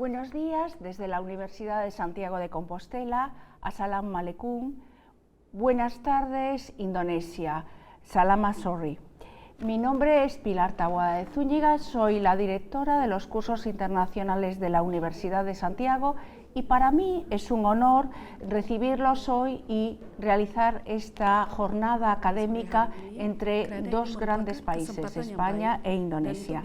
Buenos días desde la Universidad de Santiago de Compostela. Assalamu alaikum. Buenas tardes, Indonesia. Salama sorry. Mi nombre es Pilar Taboada-de-Zúñiga, soy la directora de los cursos internacionales de la Universidad de Santiago y para mí es un honor recibirlos hoy y realizar esta jornada académica entre dos grandes países, España e Indonesia.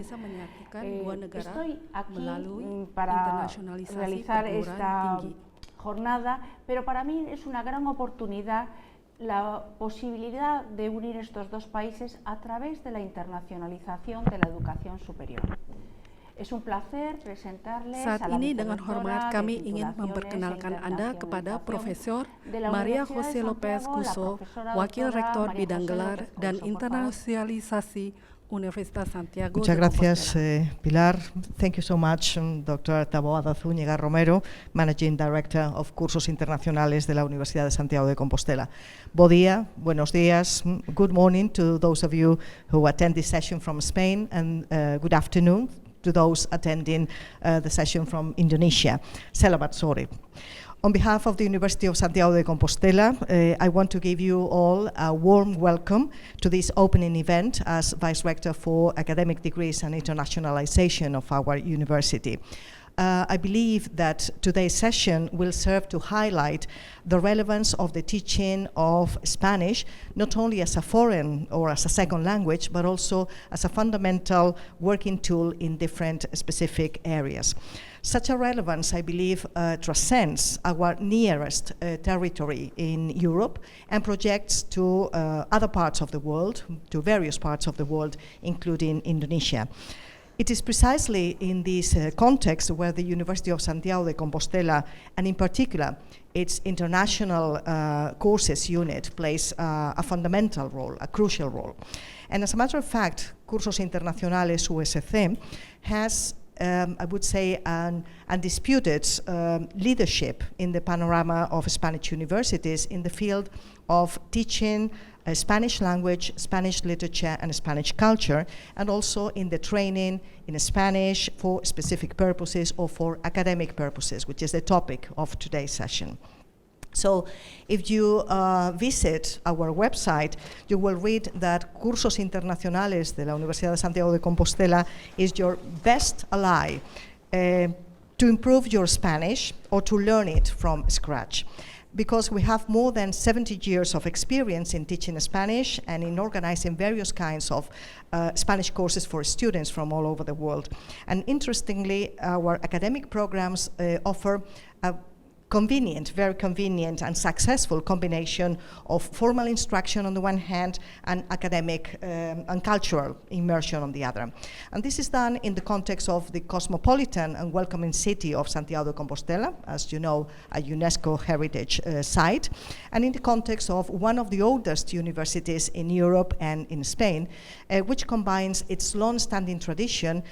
Estoy aquí para realizar esta jornada, pero para mí es una gran oportunidad la posibilidad de unir estos dos países a través de la internacionalización de la educación superior. Es un placer presentarles Saat a la ini dengan Vicerrectora hormat kami de ingin Titulaciones memperkenalkan e Anda kepada Internacionalización Profesor de la María Universidad de José López Santiago, la Couso, profesora Wakil doctora Rektor María Bidang José Gelar López dan Couso. Por favor. Internacionalisasi Universidad Santiago Muchas de gracias, Compostela. Pilar. Thank you so much, Dr. Taboada-de-Zúñiga Romero, Managing Director of Cursos Internacionales de la Universidad de Santiago de Compostela. Buen día, buenos días, good morning to those of you who attend this session from Spain, and good afternoon to those attending the session from Indonesia. Selamat sore. On behalf of the University of Santiago de Compostela, I want to give you all a warm welcome to this opening event as Vice Rector for Academic Degrees and Internationalization of our university. I believe that today's session will serve to highlight the relevance of the teaching of Spanish, not only as a foreign or as a second language, but also as a fundamental working tool in different specific areas. Such a relevance, I believe, transcends our nearest territory in Europe and projects to other parts of the world, to various parts of the world, including Indonesia. It is precisely in this context where the University of Santiago de Compostela, and in particular its international courses unit, plays a fundamental role, a crucial role. And as a matter of fact, Cursos Internacionales USC has I would say an undisputed leadership in the panorama of Spanish universities in the field of teaching Spanish language, Spanish literature, and Spanish culture, and also in the training in Spanish for specific purposes or for academic purposes, which is the topic of today's session. So if you visit our website, you will read that Cursos Internacionales de la Universidad de Santiago de Compostela is your best ally to improve your Spanish or to learn it from scratch. Because we have more than 70 years of experience in teaching Spanish and in organizing various kinds of Spanish courses for students from all over the world. And interestingly, our academic programs offer a convenient, very convenient and successful combination of formal instruction on the one hand and academic and cultural immersion on the other. And this is done in the context of the cosmopolitan and welcoming city of Santiago de Compostela, as you know, a UNESCO heritage site, and in the context of one of the oldest universities in Europe and in Spain, which combines its long-standing tradition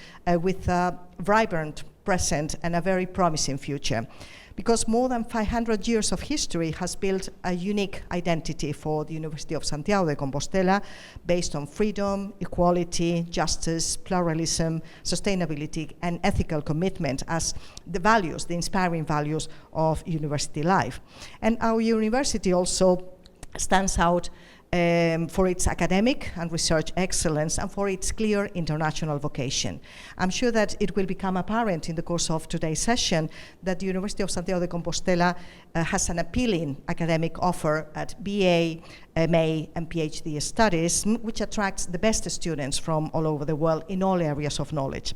with a vibrant present and a very promising future. Because more than 500 years of history has built a unique identity for the University of Santiago de Compostela based on freedom, equality, justice, pluralism, sustainability, and ethical commitment as the values, the inspiring values of university life. And our university also stands out for its academic and research excellence and for its clear international vocation. I'm sure that it will become apparent in the course of today's session that the University of Santiago de Compostela has an appealing academic offer at BA, MA, and PhD studies, which attracts the best students from all over the world in all areas of knowledge.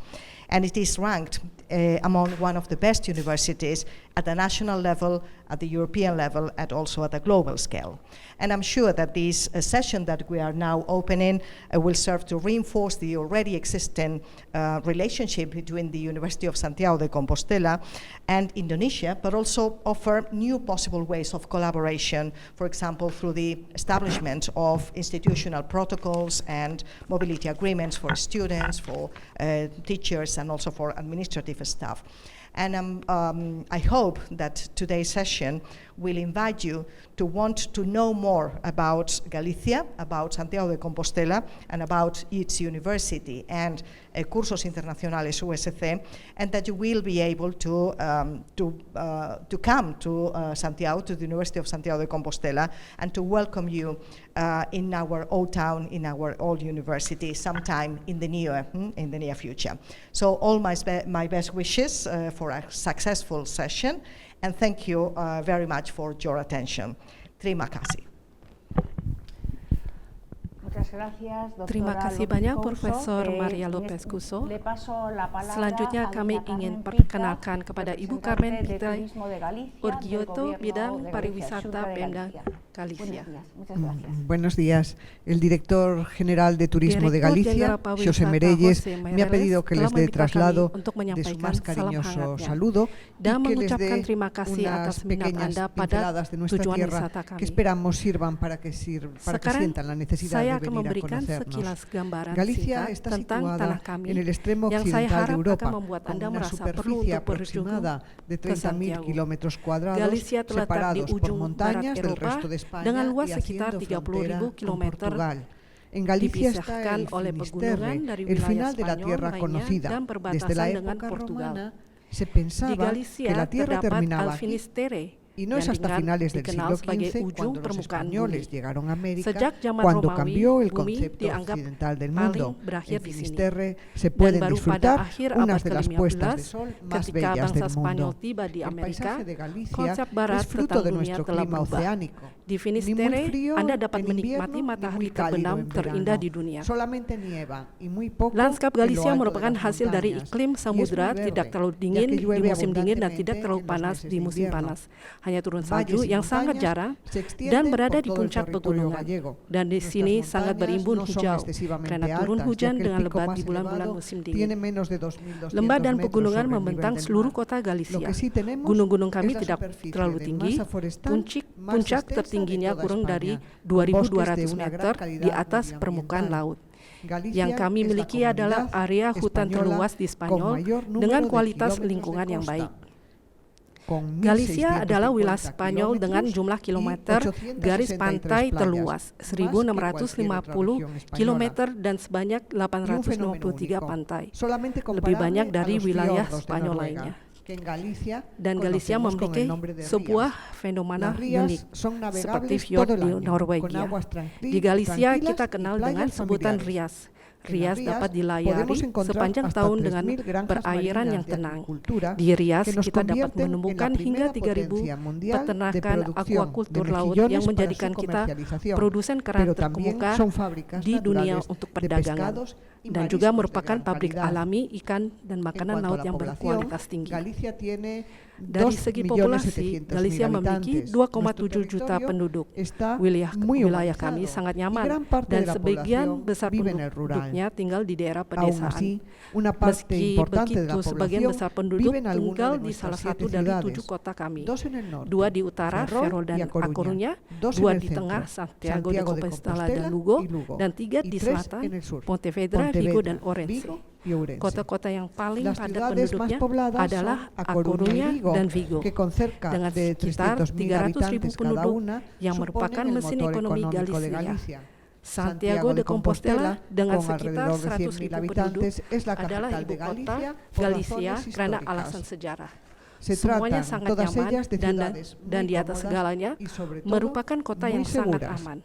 And it is ranked among one of the best universities at the national level, at the European level, and also at a global scale. And I'm sure that this session that we are now opening will serve to reinforce the already existing relationship between the University of Santiago de Compostela and Indonesia, but also offer new possible ways of collaboration, for example, through the establishment of institutional protocols and mobility agreements for students, for teachers, and also for administrative staff. And I hope that today's session will invite you to want to know more about Galicia, about Santiago de Compostela, and about its university and Cursos Internacionales USC, and that you will be able to come to Santiago, to the University of Santiago de Compostela, and to welcome you in our old town, in our old university, sometime in the near future. So all my best wishes for a successful session, and thank you very much for your attention. Terima kasih. Muchas gracias, doctora Terima kasih López banyak Couso. Profesor Maria López Couso. Le paso la palabra Selanjutnya a kami Doña ingin Carmen perkenalkan Pita, kepada Ibu representante Carmen de Pita, Turismo de Galicia, Orgioto del Gobierno Bidang de Pariwisata Galicia, Pemda Galicia. Galicia. Muchas gracias. Buenos días. El director general de Turismo de Director Galicia, General Pariwisata José Merelles, José me ha pedido que les telah dé meminta traslado kami untuk de su menyampaikan más salam cariñoso hangatnya saludo dan y que les mengucapkan dé terima kasih unas atas minat pequeñas Anda pada pinceladas de nuestra tujuan tierra wisata kami. que esperamos sirvan para que Sekarang sientan la necesidad saya de akan venir a memberikan conocernos. sekilas gambaran Galicia singkat está tentang situada tanah kami en el extremo yang saya occidental de harap Europa, akan membuat con Anda una merasa perlu superficie untuk berkunjung aproximada de ke 30.000 Santiago. kilómetros cuadrados, Galicia terletak di separados por ujung barat montañas del Eropa resto de España dengan luas y sekitar haciendo 30.000 frontera con kilometer, Portugal. En Galicia está dipisahkan el oleh pegunungan Finisterre, dari el wilayah final de la Spanyol tierra lainnya conocida. dan Desde la perbatasan dengan época Portugal. romana se Di pensaba Galicia que la tierra terdapat terminaba aquí, Finisterre y no es yang hasta finales del dikenal siglo sebagai XV ujung cuando los permukaan españoles bumi. llegaron a América, Sejak zaman cuando Romawi, cambió el bumi concepto dianggap occidental del paling mundo. berakhir En di sini. Finisterre se Dan pueden baru pada disfrutar akhir unas abad de las puestas de ke-15 sol más ketika bellas bangsa del Spanyol mundo. tiba di El Amerika, paisaje de Galicia konsep barat es fruto tentang de dunia nuestro telah clima berubah. oceánico. Di Finisterre, frío Anda dapat en menikmati invierno, matahari ni muy cálido terbenam en terindah verano. di dunia. Solamente nieva y muy poco Lanskap en lo Galicia alto de merupakan las hasil dari montañas. iklim Y es samudra muy tidak verde, terlalu ya dingin que di llueve musim dingin dan abundantemente tidak terlalu en los panas meses di de musim invierno. panas. Hanya turun Valles salju y yang sangat montañas jarang se extienden dan berada por di todo el puncak territorio pegunungan. gallego. Dan di Nuestras sini sangat montañas berimbun no son hijau excesivamente karena turun altas, hujan ya que el dengan pico lebat más di bulan-bulan elevado musim tiene dingin. menos de 2.200 Lembah dan metros pegunungan sobre el membentang nivel del seluruh mar. kota Lo Galicia. que sí tenemos Gunung-gunung es kami la tidak superficie terlalu de tinggi, masa forestal más puncak extensa de tertingginya toda kurang dari España, con bosques de 2.200 una gran meter calidad di atas permukaan medioambiental. laut. Galicia Yang kami es la miliki adalah comunidad area hutan española terluas di con Spanyol mayor número dengan de kualitas kilómetros de lingkungan yang costa, baik. con Galicia adalah wilayah 1.650 Spanyol dengan kilómetros jumlah y kilometer 863 garis pantai playas, terluas, más que cualquier otra 1.650 región española. kilometer dan sebanyak Y un fenómeno 893 único, pantai, solamente lebih banyak comparable a dari los wilayah fiordos de Spanyol Noruega, lainnya. que en Galicia Dan Galicia conocemos con memiliki el nombre de sebuah rías. fenomena Las rías unik son seperti navegables fjord todo el di año, con Norwegia. aguas Di Galicia tranquilas kita y kenal playas dengan sebutan familiares. rias. En Rias las dapat rías dilayari podemos encontrar sepanjang hasta tahun dengan 3.000 granjas perairan marinas yang de tenang. agricultura Di Rias que nos kita dapat convierten en la menemukan hingga primera 3.000 potencia mundial de peternakan producción aquakultur de laut mejillones yang para menjadikan su kita comercialización, produsen kerang pero también terkemuka son fábricas di dunia naturales untuk de perdagangan pescados y dan juga mariscos de merupakan gran pabrik calidad. alami ikan dan En makanan cuanto a laut la yang población, berkualitas tinggi. Galicia tiene Dari segi populasi, 2.700.000 Galicia memiliki habitantes. 2,7 Nuestro juta territorio penduduk. está Wilayah muy kami urbanizado sangat y nyaman gran parte dan de la sebagian población besar vive en el rural. penduduknya tinggal di daerah Aún pedesaan. así, una parte Meski importante de la begitu, sebagian población besar penduduk vive en alguna tinggal de di salah nuestras satu 7 dari ciudades, 7 kota kami. 2 en el norte, 2 di utara, Ferrol dan y A Coruña, dos 2 en el di centro, tengah, Santiago de Compostela Compostela dan Lugo, y Lugo, dan 3 y di 3 selatan, en el sur, Pontevedra, Vigo dan Orense. Vigo y Ourense. Kota-kota yang paling Las padat ciudades más penduduknya pobladas adalah son A Coruña Coruña y dan Vigo, que con cerca dengan de sekitar 300.000 300.000 habitantes cada penduduk una, yang merupakan suponen el mesin motor ekonomi económico de Galicia. Galicia. Santiago de Compostela dengan con sekitar alrededor de 100.000 penduduk 100.000 habitantes es la adalah capital ibu de kota Galicia por Galicia razones karena históricas. alasan sejarah. Se Semuanya tratan sangat todas nyaman ellas de dan ciudades dan muy di atas cómodas segalanya y sobre todo merupakan kota muy yang sangat seguras. aman.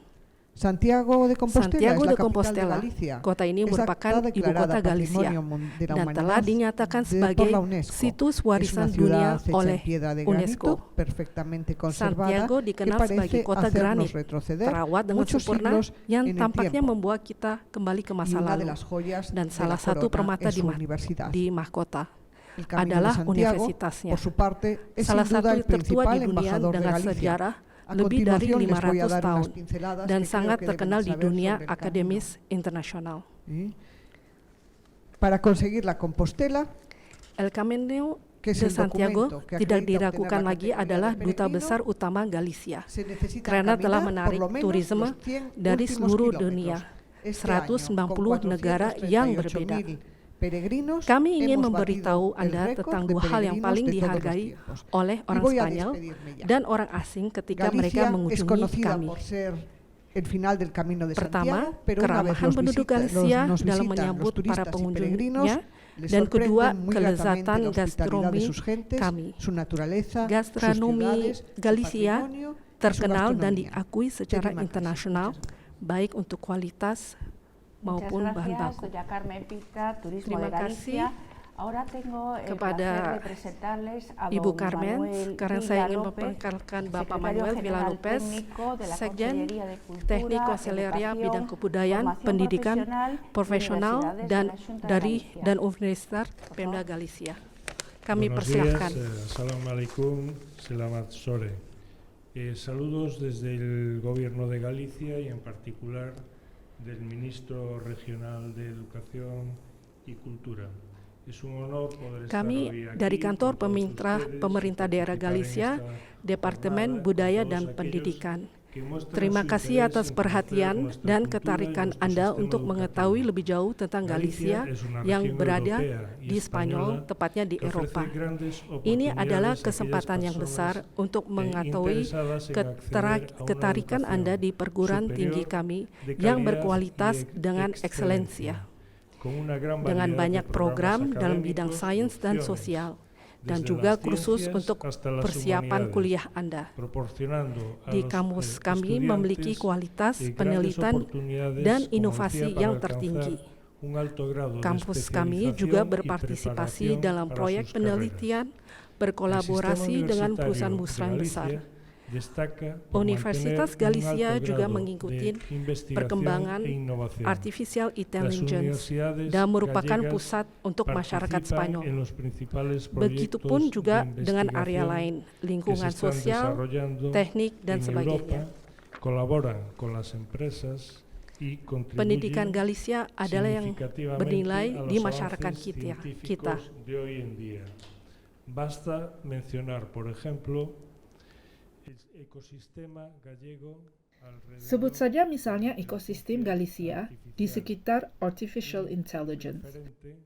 Santiago de Compostela Santiago es de la capital Compostela, de Galicia. kota ini Está merupakan ibu declarada kota Galicia Patrimonio de la dan Humanidad telah dinyatakan por sebagai la UNESCO. situs Es una warisan ciudad dunia hecha oleh en piedra de granito, UNESCO. perfectamente conservada, Santiago que dikenal parece sebagai kota hacernos granit, retroceder terawat dengan muchos sempurna siglos yang en el tampaknya tiempo. membawa kita kembali ke Y masa una de lalu. las joyas Dan de salah la satu corona permata es di, su universidad. di mahkota El Camino de adalah Santiago, universitasnya. por su parte, es Salah sin duda satu el tertua principal di dunia embajador de dengan Galicia. sejarah A lebih dari continuación les voy a 500 dar tahun unas pinceladas dan que creo sangat que terkenal deben di saber dunia sobre el akademis internasional. camino. Para conseguir la Compostela, El Camino que es de el Santiago documento que tidak acredita diragukan obtener la lagi categoría adalah de duta peregrino, besar utama Galicia se necesita karena telah caminar menarik por lo menos turisme los 100 dari últimos seluruh kilómetros. dunia. Este año, 190 con negara yang berbeda. 438.000 peregrinos, Kami ingin hemos memberitahu batido el Anda récord tentang de dua hal yang peregrinos paling de todos los dihargai tiempos. oleh Y orang voy a Spanyol despedirme ya. dan orang asing ketika mereka Galicia es mengunjungi conocida kami. por ser el final del camino de Pertama, Santiago, pero una vez keramahan penduduk Galicia nos dalam visitan los menyambut para turistas y peregrinos, pengunjungnya, les dan sorprende kedua, muy kelezatan gratamente la hospitalidad de gastronomi sus gentes, kami. su naturaleza, sus Gastronomi ciudades, su Galicia patrimonio y su terkenal dan gastronomía. diakui secara Terima kasih. internasional, baik untuk kualitas maupun bahan Muchas baku. gracias, doña Carmen Pita, Turismo Terima de Galicia. kasih Ahora tengo el kepada placer de presentarles a Ibu don Carmen. Manuel Sekarang Vila saya ingin López, memperkenalkan Bapak Secretario Manuel Vila General López, Técnico de la Sekjen Consellería de Cultura, Teknik Conselleria Educación, Bidang Kebudayaan, Formación Pendidikan Profesional Universidades dan de la Junta de dari Galicia. dan Universidad Pemda Galicia. Kami Buenos persilahkan. días, Assalamualaikum, selamat sore. Saludos desde el Gobierno de Galicia y en particular del Ministro Regional de Educación y Cultura. Es un honor poder estar Kami hoy aquí dari kantor con todos ustedes pemerintah y daerah participar en Galicia, esta Departemen jornada Budaya con dan todos Pendidikan. aquellos que muestran Terima su kasih interés atas en perhatian conocer nuestra dan cultura y ketarikan nuestro Anda sistema untuk mengetahui educativo. lebih jauh tentang Galicia es una yang región berada europea y di Spanyol, española tepatnya di que ofrece Eropa. grandes Ini oportunidades adalah a aquellas kesempatan yang besar personas untuk mengetahui interesadas en acceder a una ketarikan educación Anda di perguruan superior tinggi kami de yang calidad berkualitas y dengan excelencia, ekselensia, con una gran dengan variedad banyak de program programas dalam bidang académicos sains y dan opciones, sosial, dan desde juga las kursus ciencias untuk hasta las persiapan humanidades, kuliah Anda. proporcionando a Di los, kampus kami estudiantes, memiliki kualitas grandes penelitian oportunidades, dan como inovasi decía, para yang alcanzar tertinggi. un alto grado de Kampus kami juga especialización y berpartisipasi preparación dalam para proyek sus penelitian, carreras. berkolaborasi El dengan sistema perusahaan-perusahaan besar. universitario de Galicia destaca por Universitas mantener un Galicia alto juga grado mengikuti de investigación perkembangan e innovación. artificial Las intelligence universidades dan merupakan gallegas pusat untuk masyarakat participan Spanyol. en los principales Begitupun proyectos juga de dengan area investigación lain, que se lingkungan están sosial, desarrollando teknik, dan en sebagainya. Europa, colaboran con las empresas y Pendidikan contribuyen Galicia adalah yang significativamente bernilai a los di masyarakat avances kita. científicos de hoy en día. Basta mencionar, por ejemplo, el ecosistema gallego alrededor Sebut saja misalnya ekosistem Galicia di sekitar artificial intelligence, diferente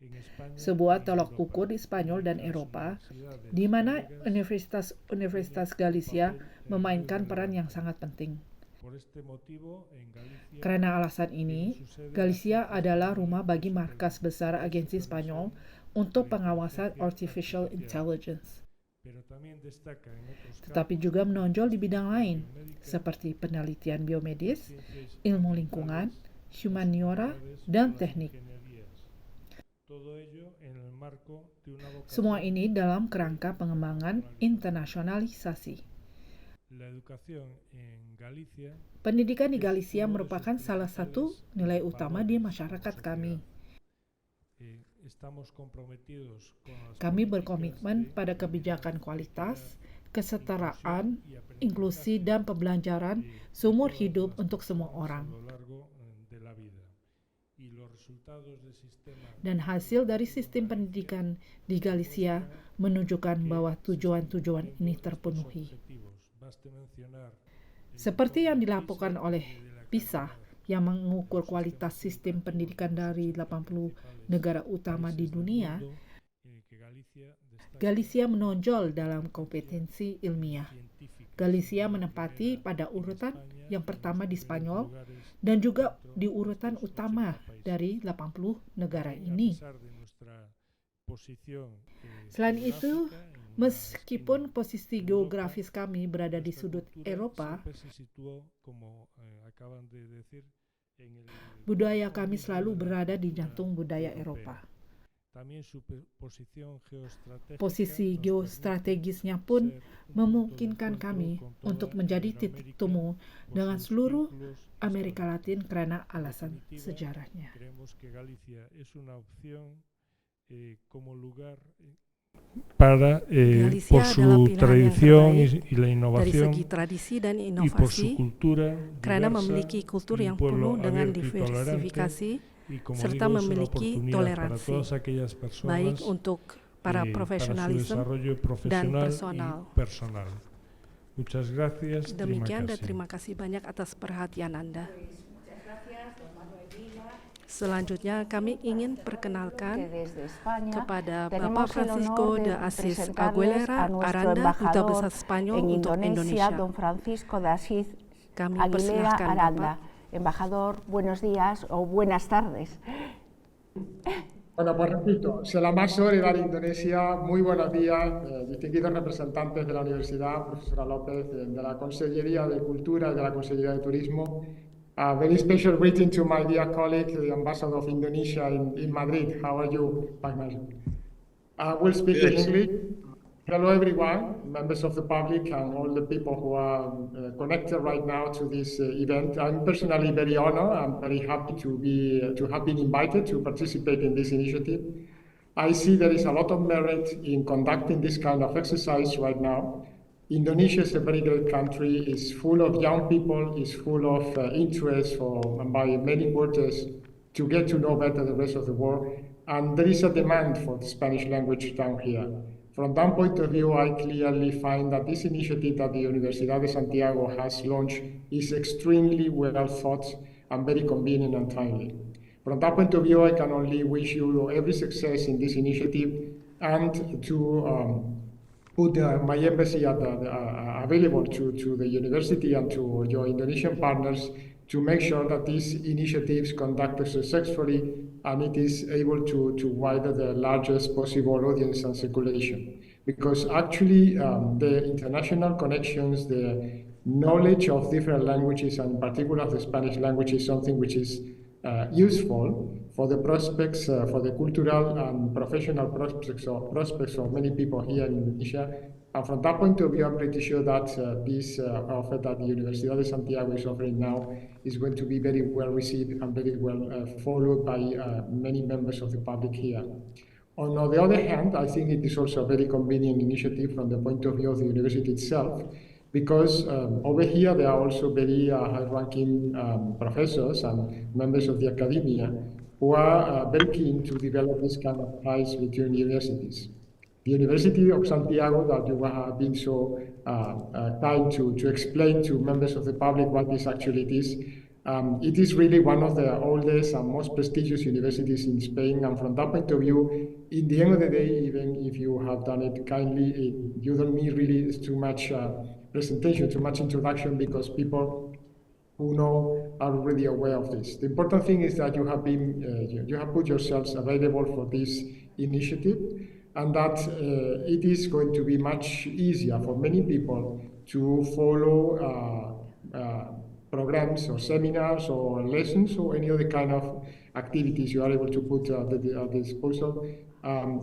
en España sebuah y tolok Europa. ukur di Spanyol dan Las Eropa, universidades di mana gallegas universitas Galicia memainkan peran yang sangat penting. Por este motivo, en Galicia, Karena alasan ini, Galicia adalah rumah bagi markas besar agensi Spanyol untuk pengawasan artificial intelligence, pero también destaca en otros tetapi juga menonjol di bidang lain, seperti penelitian biomedis, ilmu lingkungan, humaniora, dan teknik. Todo ello en el marco de una vocación. Semua ini dalam kerangka pengembangan internasionalisasi. La educación en Galicia Pendidikan di Galicia merupakan salah satu nilai utama di masyarakat kami. estamos comprometidos con las Kami políticas berkomitmen de pada kebijakan kualitas, kesetaraan, inclusión y aprendizaje inklusi, dan pembelajaran seumur hidup untuk semua orang. a lo largo de la vida. Y los resultados del sistema Dan hasil dari sistem pendidikan di Galicia menunjukkan bahwa tujuan-tujuan ini terpenuhi. objetivos. Baste mencionar Seperti yang dilakukan oleh PISA yang mengukur kualitas sistem pendidikan dari 80 negara utama di dunia, que Galicia destaca Galicia menonjol dalam kompetensi ilmiah. científica. Galicia menempati pada urutan yang pertama di Spanyol Lugares dan juga di urutan utama dari 80 negara a ini. pesar de nuestra posición, Selain itu, geográfica en meskipun posisi geografis kami berada di nuestra sudut cultura Eropa, siempre se situó, como acaban de decir, en el budaya kami selalu berada di jantung budaya europea. Eropa. También su posición geoestratégica Posisi nos geostrategisnya permite pun ser un punto de memungkinkan encuentro kami con toda untuk menjadi titik Iberoamérica temu por dengan sus seluruh vínculos Amerika históricos. Latin karena alasan definitiva, sejarahnya. Creemos que Galicia es una opción como lugar para Galicia por adalah su pilihan yang tradición terbaik y la dari innovación segi tradisi dan y por su inovasi, cultura karena diversa, memiliki kultur y yang un pueblo penuh dengan abierto y tolerante, diversifikasi, y como serta digo, es una memiliki oportunidad para toleransi, todas aquellas personas baik untuk para para su profesionalisme desarrollo dan profesional personal. y personal. Muchas gracias. Demikian dan kasih. terima kasih banyak atas perhatian Anda. Selanjutnya kami ingin que perkenalkan desde España kepada Bapak tenemos el Francisco honor de de Asís presentarles Aguilera a nuestro Aranda, Duta embajador Besar Spanyol en untuk Indonesia, Indonesia. don Francisco de Asís Kami Aguilera persilahkan Aranda. Bapak. Embajador, buenos días o buenas tardes. Bueno, pues repito, Selamat sore dari Indonesia, muy buenos días, distinguidos representantes de la Universidad, profesora López, de la Consellería de Cultura y de la Consellería de Turismo. A very special greeting to my dear colleague, the Ambassador of Indonesia in Madrid. How are you, Manuel? I will speak in English. Hello everyone, members of the public and all the people who are connected right now to this event. I'm personally very honored. I'm very happy to have been invited to participate in this initiative. I see there is a lot of merit in conducting this kind of exercise right now. Indonesia is a very great country. It's full of young people. It's full of interest by many quarters to get to know better the rest of the world. And there is a demand for the Spanish language down here. From that point of view, I clearly find that this initiative that the Universidad de Santiago has launched is extremely well thought and very convenient and timely. From that point of view, I can only wish you every success in this initiative and to put my embassy available to the university and to your Indonesian partners to make sure that these initiatives conducted successfully and it is able to widen the largest possible audience and circulation. Because actually the international connections, the knowledge of different languages and in particular the Spanish language is something which is useful for the prospects, for the cultural and professional prospects of many people here in Indonesia. And from that point of view, I'm pretty sure that this offer that the Universidad de Santiago is offering now is going to be very well received and very well followed by many members of the public here. On the other hand, I think it is also a very convenient initiative from the point of view of the university itself, because over here there are also very high-ranking professors and members of the academia who are very keen to develop this kind of ties between universities. The University of Santiago, that you have been so kind to explain to members of the public what this actually is, it is really one of the oldest and most prestigious universities in Spain, and from that point of view, in the end of the day, even if you have done it kindly, you don't need really too much presentation, too much introduction, because people who know are already aware of this. The important thing is that you have put yourselves available for this initiative, and that it is going to be much easier for many people to follow programs or seminars or lessons or any other kind of activities you are able to put at the disposal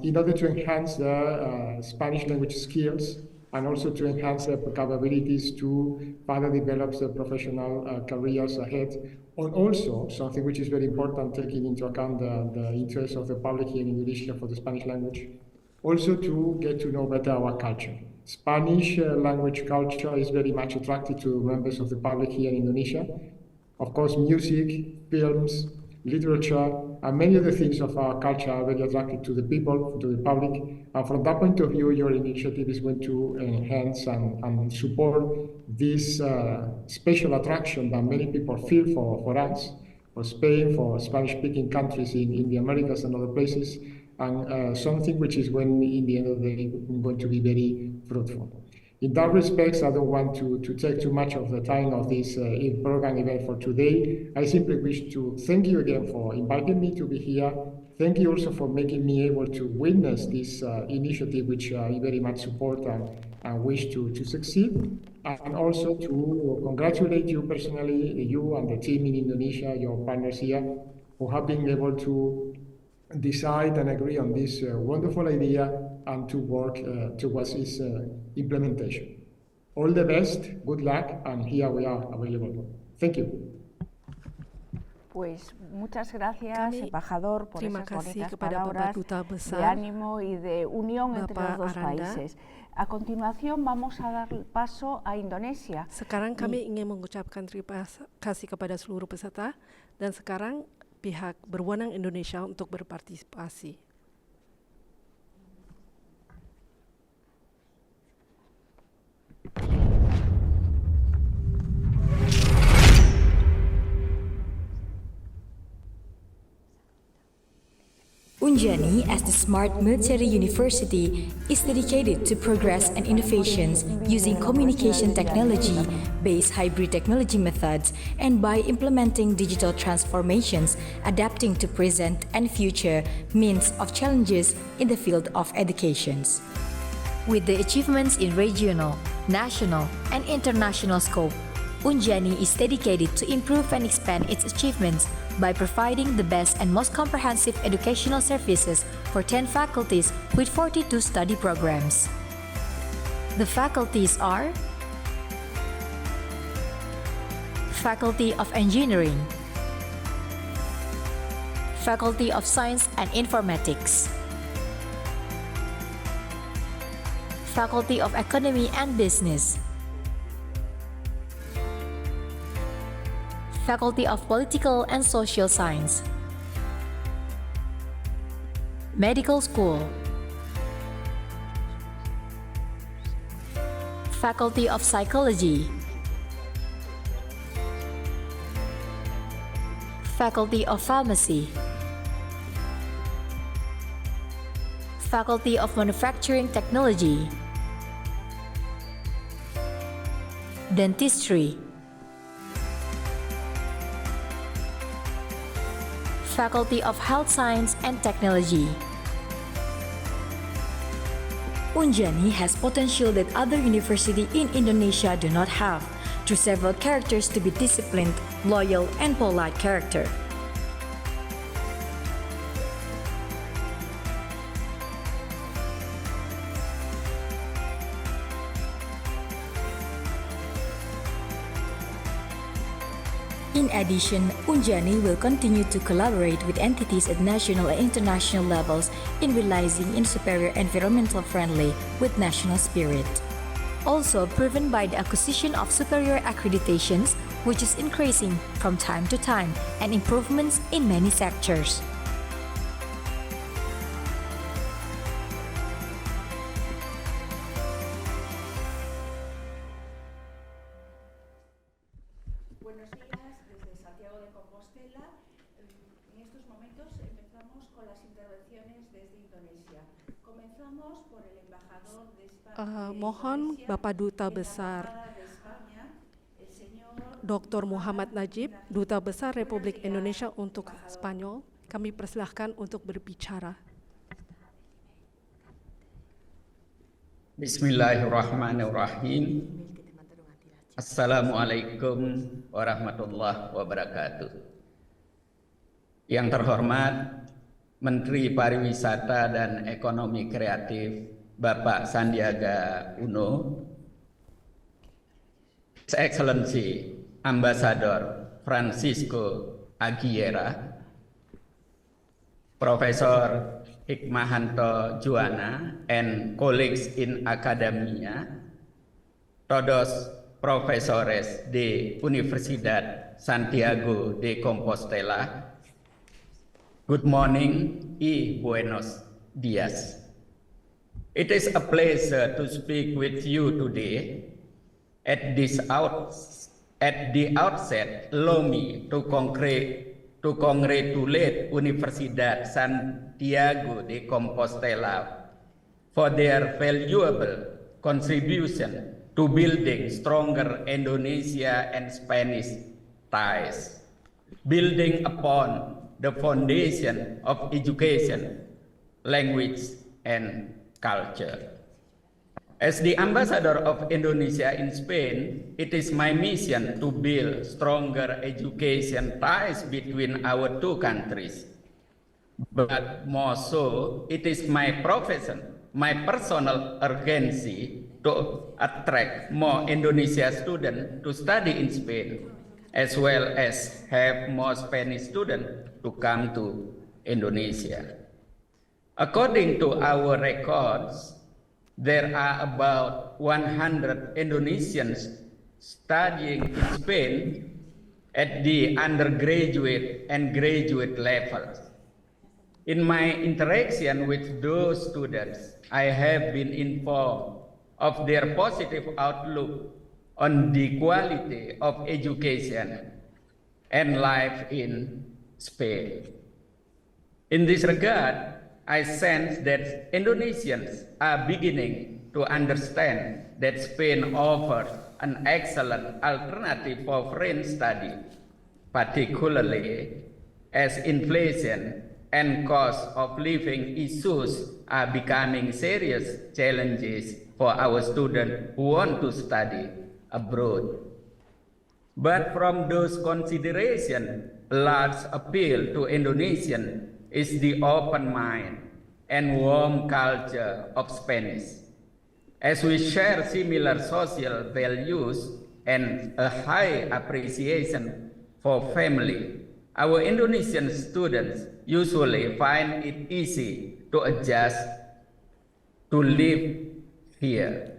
in order to enhance their Spanish language skills and also to enhance their capabilities to further develop their professional careers ahead. And also, something which is very important, taking into account the interest of the public here in Indonesia for the Spanish language, also to get to know better our culture. Spanish language culture is very much attractive to members of the public here in Indonesia. Of course, music, films, literature, and many other things of our culture are very attractive to the people, to the public. And from that point of view, your initiative is going to enhance and support this special attraction that many people feel for us, for Spain, for Spanish-speaking countries in the Americas and other places, and something which is going, in the end of the day, going to be very fruitful. In that respect, I don't want to take too much of the time of this program event for today. I simply wish to thank you again for inviting me to be here. Thank you also for making me able to witness this initiative, which I very much support and wish to succeed. And also to congratulate you personally, you and the team in Indonesia, your partners here, who have been able to decide and agree on this wonderful idea and to work towards its implementation. All the best, good luck, and here we are available. Thank you. Pues muchas gracias, Kami embajador, por terima esas kasih bonitas kepada Bapak palabras Duta de Besar, ánimo y de unión entre los Bapak dos Aranda. países. A continuación vamos a dar paso a Indonesia. Sekarang kami ingin mengucapkan terima kasih kepada seluruh peserta, dan sekarang pihak berwenang Indonesia untuk berpartisipasi. UNJANI, as the Smart Military University, is dedicated to progress and innovations using communication technology-based hybrid technology methods and by implementing digital transformations, adapting to present and future means of challenges in the field of education. With the achievements in regional, national, and international scope, UNJANI is dedicated to improve and expand its achievements by providing the best and most comprehensive educational services for 10 faculties with 42 study programs. The faculties are Faculty of Engineering, Faculty of Science and Informatics, Faculty of Economy and Business, Faculty of Political and Social Science, Medical School, Faculty of Psychology, Faculty of Pharmacy, Faculty of Manufacturing Technology, Dentistry, Faculty of Health Science and Technology. UNJANI has potential that other universities in Indonesia do not have, through several characters to be disciplined, loyal, and polite character. In addition, UNJANI will continue to collaborate with entities at national and international levels in realizing in superior environmental friendly with national spirit. Also proven by the acquisition of superior accreditations, which is increasing from time to time, and improvements in many sectors. Buenos días desde Santiago de Compostela. En estos momentos empezamos con las intervenciones desde Indonesia. Comenzamos por el embajador de España. Mohon Bapak Duta Besar Dr. Muhammad Najib, Duta Besar Republik Indonesia untuk Spanyol, kami persilahkan untuk berbicara. Bismillahirrahmanirrahim. Assalamualaikum warahmatullahi wabarakatuh. Yang terhormat Menteri Pariwisata dan Ekonomi Kreatif Bapak Sandiaga Uno, His Excellency Ambassador Francisco Aguilera, Professor Hikmahanto Juwana and colleagues in academia, todos profesores de Universidad Santiago de Compostela, good morning y buenos días. It is a pleasure to speak with you today. At the outset, allow me to congratulate Universidad Santiago de Compostela for their valuable contribution to building stronger Indonesia and Spanish ties, building upon the foundation of education, language, and culture. As the ambassador of Indonesia in Spain, it is my mission to build stronger education ties between our two countries. But more so, it is my profession, my personal urgency to attract more Indonesia students to study in Spain, as well as have more Spanish students to come to Indonesia. According to our records, there are about 100 Indonesians studying in Spain at the undergraduate and graduate levels. In my interaction with those students, I have been informed of their positive outlook on the quality of education and life in Spain. In this regard, I sense that Indonesians are beginning to understand that Spain offers an excellent alternative for foreign study, particularly as inflation and cost of living issues are becoming serious challenges for our students who want to study abroad. But from those considerations, a large appeal to Indonesians is the open mind and warm culture of Spanish. As we share similar social values and a high appreciation for family, our Indonesian students usually find it easy to adjust to live here.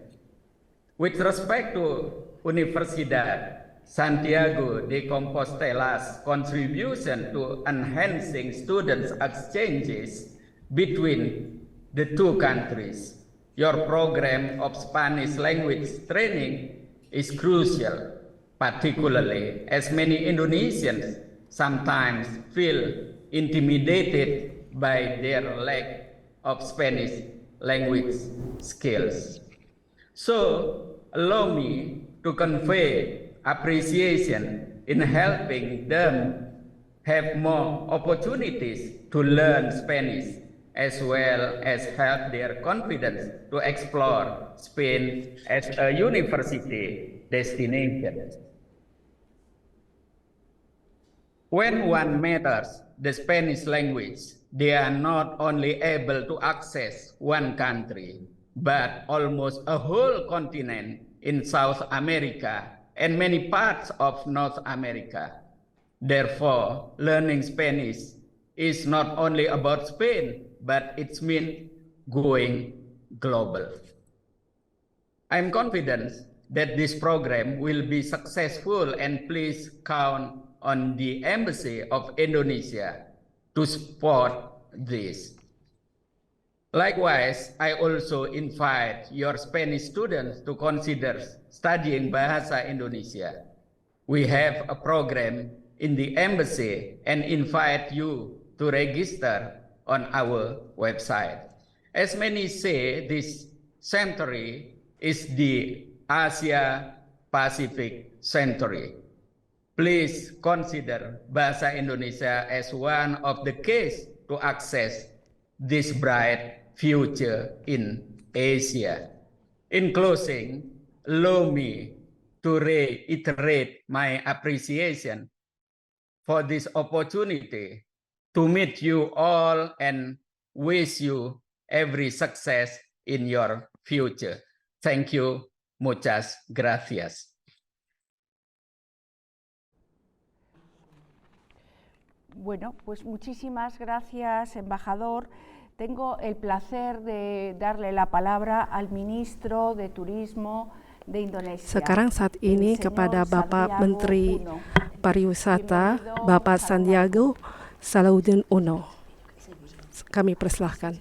With respect to Universidad, Santiago de Compostela's contribution to enhancing students' exchanges between the two countries, your program of Spanish language training is crucial, particularly as many Indonesians sometimes feel intimidated by their lack of Spanish language skills. So, allow me to convey appreciation in helping them have more opportunities to learn Spanish, as well as help their confidence to explore Spain as a university destination. When one matters the Spanish language, they are not only able to access one country, but almost a whole continent in South America and many parts of North America. Therefore, learning Spanish is not only about Spain, but it means going global. I'm confident that this program will be successful, and please count on the Embassy of Indonesia to support this. Likewise, I also invite your Spanish students to consider studying Bahasa Indonesia. We have a program in the embassy and invite you to register on our website. As many say, this century is the Asia Pacific century. Please consider Bahasa Indonesia as one of the keys to access this bright future in Asia. In closing, allow me to reiterate my appreciation for this opportunity to meet you all and wish you every success in your future. Thank you. Muchas gracias. Bueno, pues muchísimas gracias, embajador. Tengo el placer de darle la palabra al ministro de Turismo de Indonesia. Sekarang saat ini kepada Bapak Menteri Pariwisata, Bapak Santiago Salahuddin Uno. Kami persilahkan.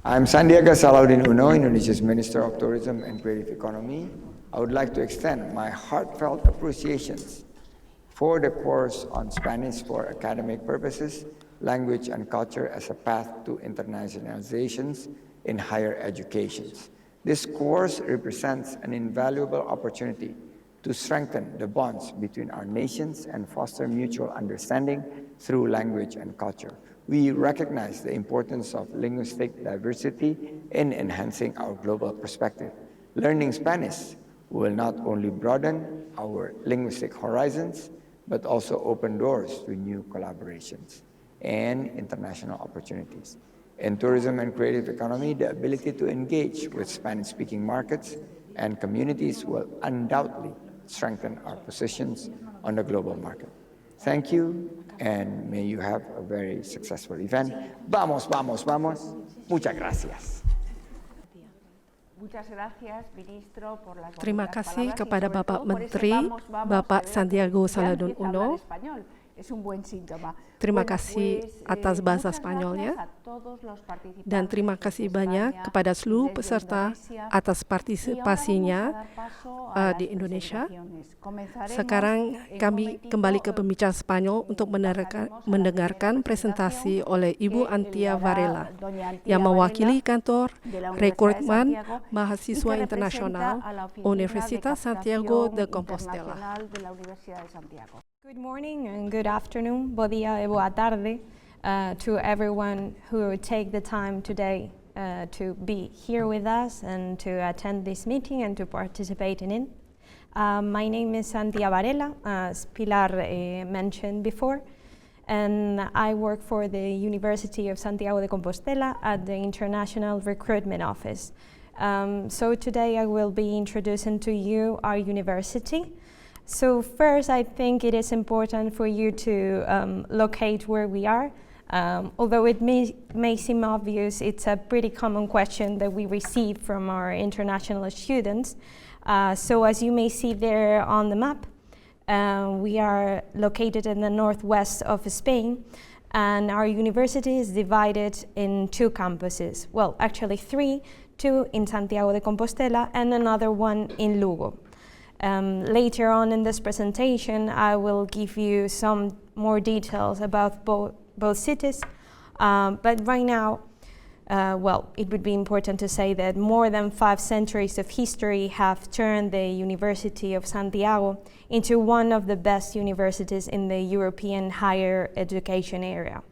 I'm Santiago Salahuddin Uno, Indonesia's Minister of Tourism and Creative Economy. I would like to extend my heartfelt appreciations for the course on Spanish for academic purposes, language and culture as a path to internationalizations in higher education. This course represents an invaluable opportunity to strengthen the bonds between our nations and foster mutual understanding through language and culture. We recognize the importance of linguistic diversity in enhancing our global perspective. Learning Spanish will not only broaden our linguistic horizons, but also open doors to new collaborations and international opportunities. In tourism and creative economy, the ability to engage with Spanish-speaking markets and communities will undoubtedly strengthen our positions on the global market. Thank you, and may you have a very successful event. Vamos, vamos, vamos. Muchas gracias. Terima kasih kepada Bapak Menteri, Bapak Santiago Salahuddin Uno. Es un buen síntoma. Terima Bueno, kasih pues, atas bahasa muchas Spanyolnya. gracias a todos los participantes Dan terima desde kasih España banyak kepada y seluruh desde peserta Indonesia. atas Y ahora vamos a partisipasinya dar paso a di las Indonesia. presentaciones. Comenzaremos Sekarang en kami un momentito, kembali ke pembicara Spanyol untuk mendengarkan presentasi oleh Ibu Antia Varela yang mewakili kantor rekrutmen mahasiswa internasional Universidad Santiago de Compostela. de la Universidad de Santiago. Good morning and good afternoon, bom dia e boa tarde to everyone who take the time today to be here with us and to attend this meeting and to participate in it. My name is Antia Varela, as Pilar mentioned before, and I work for the University of Santiago de Compostela at the International Recruitment Office. So today I will be introducing to you our university. So first, I think it is important for you to locate where we are. Although it may seem obvious, it's a pretty common question that we receive from our international students. So as you may see there on the map, we are located in the northwest of Spain, and our university is divided in 2 campuses. Well, actually 3, 2 in Santiago de Compostela and another one in Lugo. Later on in this presentation, I will give you some more details about both cities, but right now, well, it would be important to say that more than 5 centuries of history have turned the University of Santiago into one of the best universities in the European higher education area.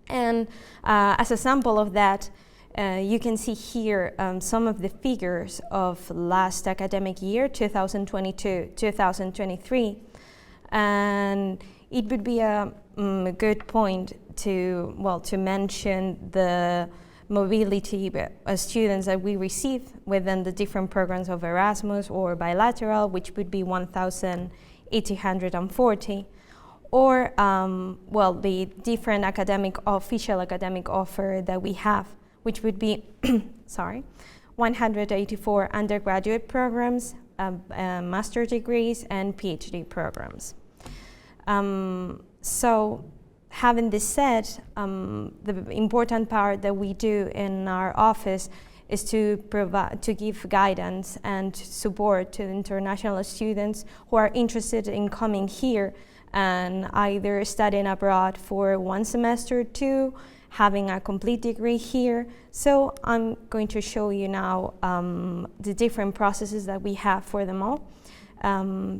And as a sample of that, you can see here some of the figures of last academic year, 2022-2023, and it would be a good point to mention the mobility students that we receive within the different programs of Erasmus or bilateral, which would be 1,840, or the different official academic offer that we have, which would be 184 undergraduate programs, master degrees, and PhD programs. So, having this said, the important part that we do in our office is to give guidance and support to international students who are interested in coming here and either studying abroad for 1 semester, 2, having a complete degree here. So I'm going to show you now the different processes that we have for them all.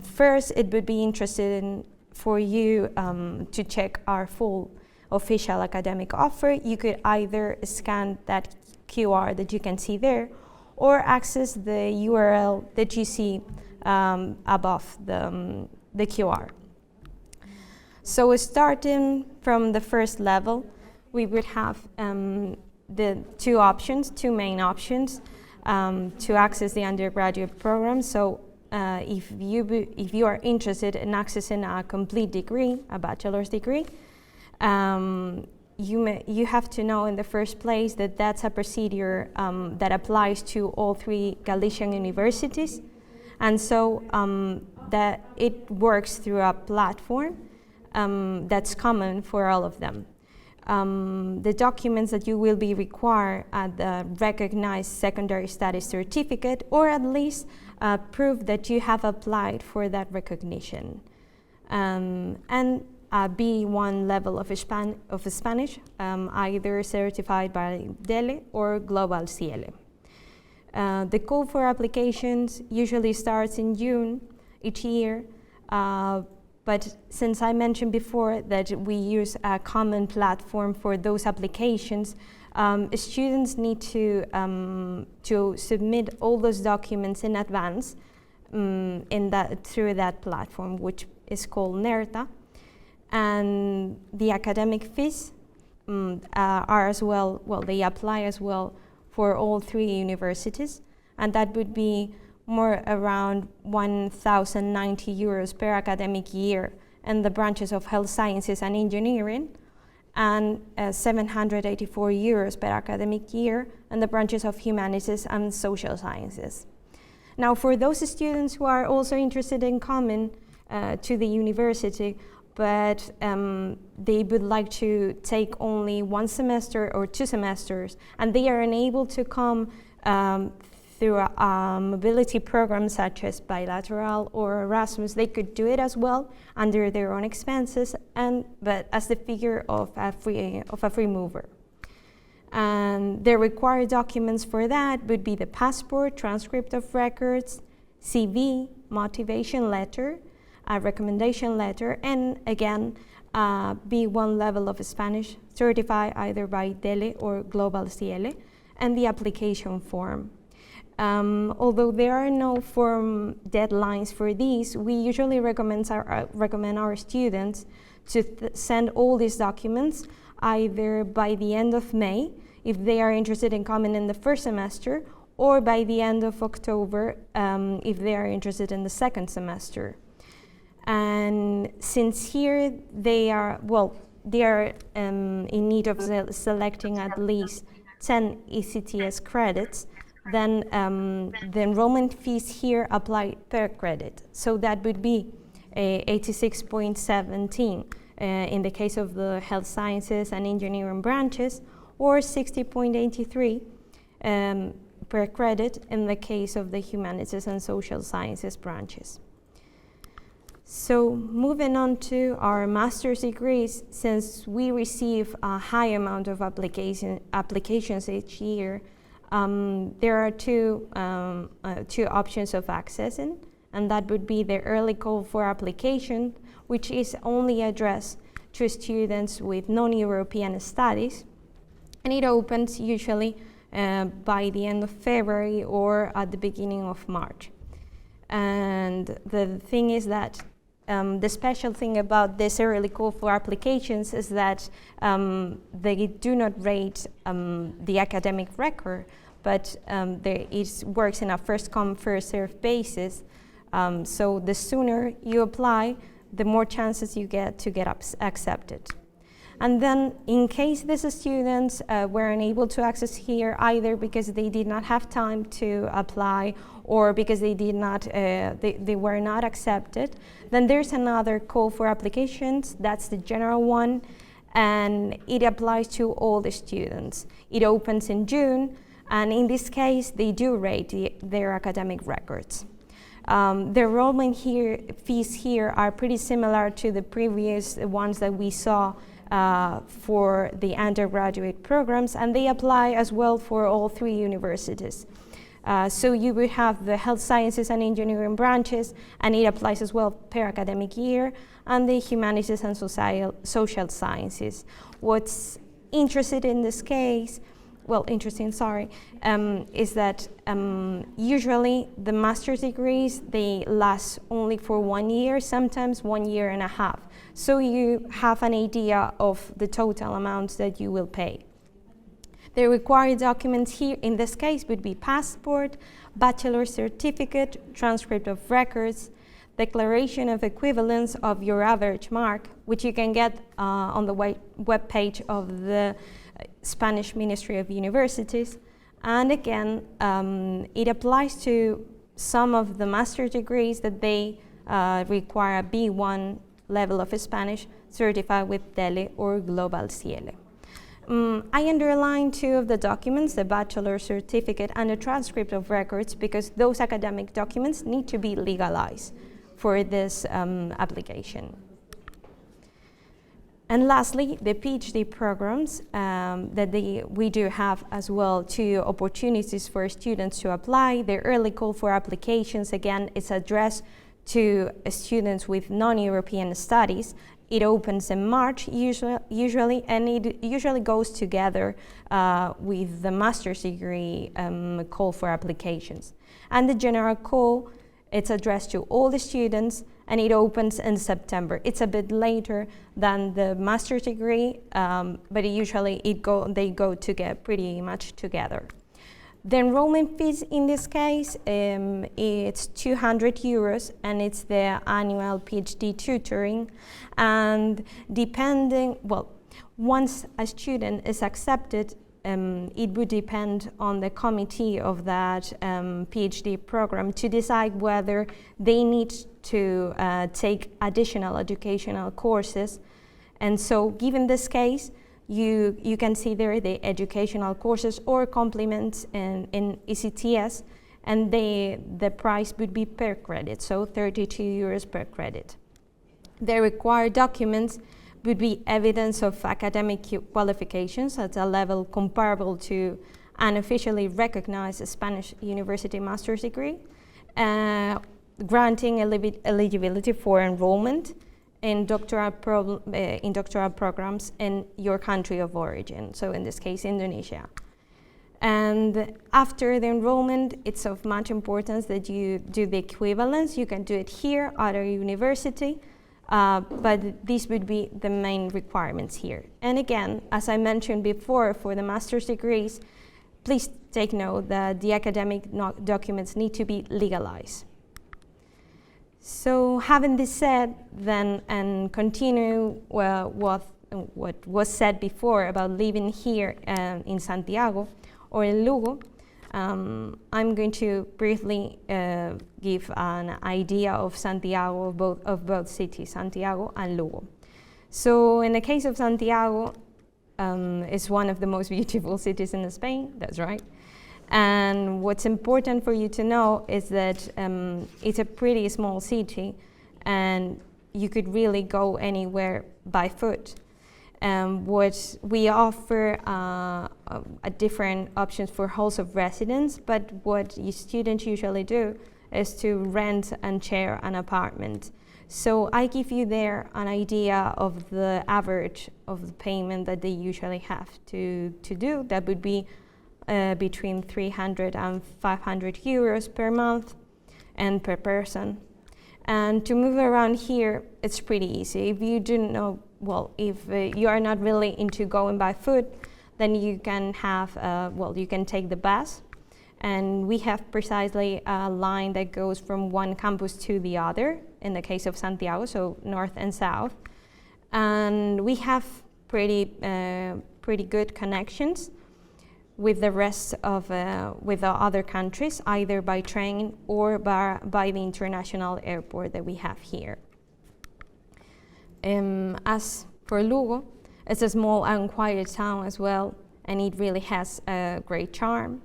First, it would be interesting for you to check our full official academic offer. You could either scan that QR that you can see there or access the URL that you see above the QR. So starting from the first level, we would have the 2 main options to access the undergraduate program. So if you are interested in accessing a complete degree, a bachelor's degree, you have to know in the first place that that's a procedure that applies to all 3 Galician universities, and so that it works through a platform that's common for all of them. The documents that you will be required are the recognized secondary studies certificate, or at least proof that you have applied for that recognition, and a B1 level of Spanish, either certified by DELE or Global CL. The call for applications usually starts in June each year, but since I mentioned before that we use a common platform for those applications, students need to submit all those documents in advance through that platform, which is called NERTA. And the academic fees are as well, they apply as well for all 3 universities, and that would be more around 1,090 euros per academic year in the branches of health sciences and engineering, and 784 euros per academic year in the branches of humanities and social sciences. Now, for those students who are also interested in coming to the university, but they would like to take only 1 semester or 2 semesters, and they are unable to come through a mobility program such as bilateral or Erasmus. They could do it as well under their own expenses, but as the figure of a free mover. And the required documents for that would be the passport, transcript of records, CV, motivation letter, a recommendation letter, and again, B1 level of Spanish, certified either by DELE or Global CL, and the application form. Although there are no firm deadlines for these, we usually recommend our students to send all these documents either by the end of May, if they are interested in coming in the first semester, or by the end of October, if they are interested in the second semester. And since here they are in need of selecting at least 10 ECTS credits, then the enrollment fees here apply per credit. So that would be 86.17 in the case of the health sciences and engineering branches, or 60.83 per credit in the case of the humanities and social sciences branches. So moving on to our master's degrees, since we receive a high amount of applications each year, there are two options of accessing, and that would be the early call for application, which is only addressed to students with non-European studies, and it opens usually by the end of February or at the beginning of March. And the thing is that the special thing about this early call for applications is that they do not rate the academic record, but it works in a first-come, first-served basis. So the sooner you apply, the more chances you get to get accepted. And then in case these students were unable to access here either because they did not have time to apply or because they were not accepted, then there's another call for applications. That's the general one, and it applies to all the students. It opens in June, and in this case, they do rate their academic records. The enrollment fees here are pretty similar to the previous ones that we saw for the undergraduate programs, and they apply as well for all 3 universities. So you would have the health sciences and engineering branches, and it applies as well per academic year, and the humanities and social sciences. What's interesting in this case, is that usually the master's degrees, they last only for 1 year, sometimes 1.5 years. So you have an idea of the total amounts that you will pay. The required documents here in this case would be passport, bachelor's certificate, transcript of records, declaration of equivalence of your average mark, which you can get on the web page of the Spanish Ministry of Universities. And again, it applies to some of the master's degrees that they require a B1 level of Spanish certified with DELE or Global CL. I underline 2 of the documents, the bachelor's certificate and the transcript of records, because those academic documents need to be legalized for this application. And lastly, the PhD programs we do have as well 2 opportunities for students to apply. The early call for applications, again, is addressed to students with non-European studies. It opens in March usually, and it usually goes together with the master's degree call for applications. And the general call, it's addressed to all the students, and it opens in September. It's a bit later than the master's degree, but they go pretty much together. The enrollment fees in this case, it's 200 euros, and it's the annual PhD tutoring. And once a student is accepted, it would depend on the committee of that PhD program to decide whether they need to take additional educational courses. And so given this case, you can see there the educational courses or complements in ECTS, and the price would be per credit, so 32 euros per credit. The required documents would be evidence of academic qualifications at a level comparable to an officially recognized Spanish university master's degree, granting eligibility for enrollment in doctoral programs in your country of origin, so in this case, Indonesia. And after the enrollment, it's of much importance that you do the equivalence. You can do it here at our university, but these would be the main requirements here. And again, as I mentioned before, for the master's degrees, please take note that the academic documents need to be legalized. So having this said, then, and continue what was said before about living here in Santiago or in Lugo, I'm going to briefly give an idea of Santiago, of both cities, Santiago and Lugo. So in the case of Santiago, it's one of the most beautiful cities in Spain, that's right. And what's important for you to know is that it's a pretty small city and you could really go anywhere by foot. What we offer different options for halls of residence, but what students usually do is to rent and share an apartment. So I give you there an idea of the average of the payment that they usually have to do. That would be between 300 and 500 euros per month and per person. And to move around here, it's pretty easy. If you do know, well, if you are not really into going by foot, then you can have, you can take the bus. And we have precisely a line that goes from one campus to the other, in the case of Santiago, so north and south. And we have pretty good connections with the rest of with the other countries, either by train or by the international airport that we have here. As for Lugo, it's a small and quiet town as well, and it really has a great charm.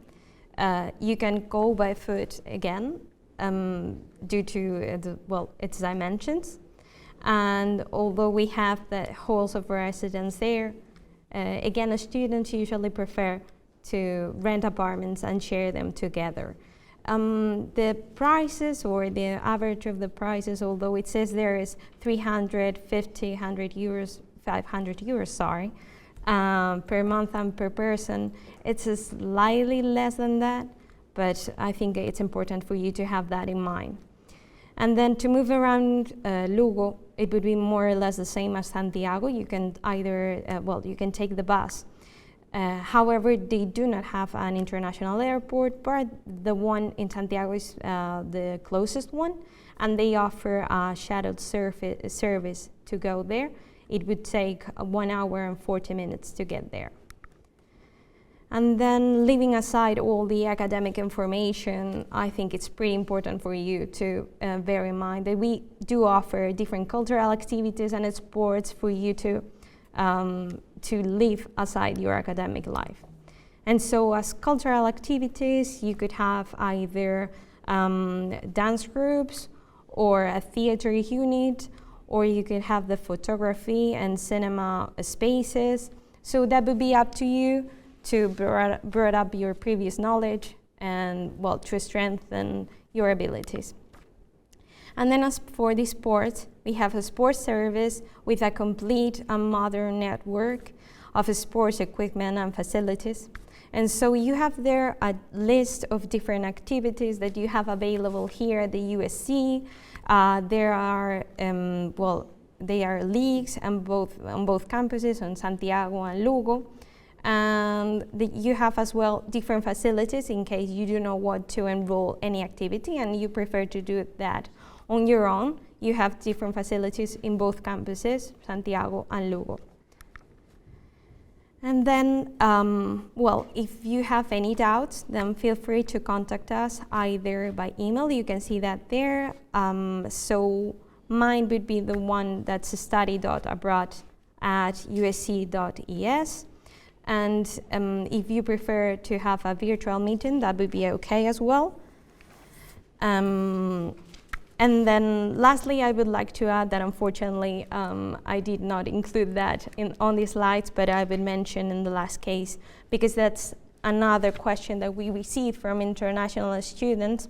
You can go by foot again due to its dimensions, and although we have the halls of residence there, again, students usually prefer to rent apartments and share them together. The prices, or the average of the prices, although it says there is 350, 500 euros, sorry, per month and per person, it's slightly less than that, but I think it's important for you to have that in mind. And then to move around Lugo, it would be more or less the same as Santiago. You can either, you can take the bus. However, they do not have an international airport, but the one in Santiago is the closest one, and they offer a shuttle service to go there. It would take 1 hour and 40 minutes to get there. And then, leaving aside all the academic information, I think it's pretty important for you to bear in mind that we do offer different cultural activities and sports for you to live aside your academic life. And so as cultural activities, you could have either dance groups or a theater unit, or you could have the photography and cinema spaces. So that would be up to you to broaden up your previous knowledge and, to strengthen your abilities. And then as for the sports, we have a sports service with a complete and modern network of sports equipment and facilities. And so you have there a list of different activities that you have available here at the USC. There are, they are leagues on both campuses, on Santiago and Lugo. And you have as well different facilities in case you do not want to enroll any activity and you prefer to do that on your own. You have different facilities in both campuses, Santiago and Lugo. And then, well, if you have any doubts, then feel free to contact us either by email. You can see that there. So mine would be the one that's study.abroad@usc.es. And if you prefer to have a virtual meeting, that would be okay as well. And then lastly, I would like to add that unfortunately, I did not include that on the slides, but I would mention in the last case, because that's another question that we received from international students.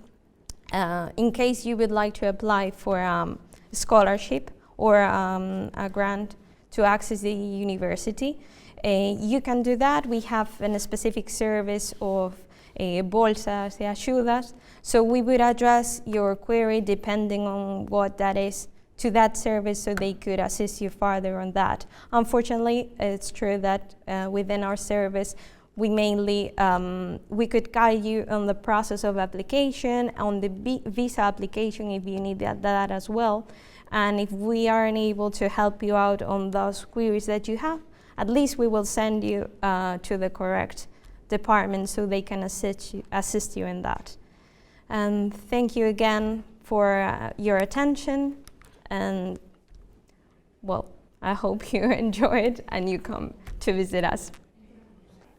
In case you would like to apply for a scholarship or a grant to access the university, you can do that. We have a specific service of bolsas de ayudas. So we would address your query depending on what that is to that service, so they could assist you further on that. Unfortunately, it's true that within our service, we mainly, we could guide you on the process of application, on the visa application if you need that as well. And if we are unable to help you out on those queries that you have, at least we will send you to the correct department so they can assist you in that. And thank you again for your attention, and well, I hope you enjoy it and you come to visit us.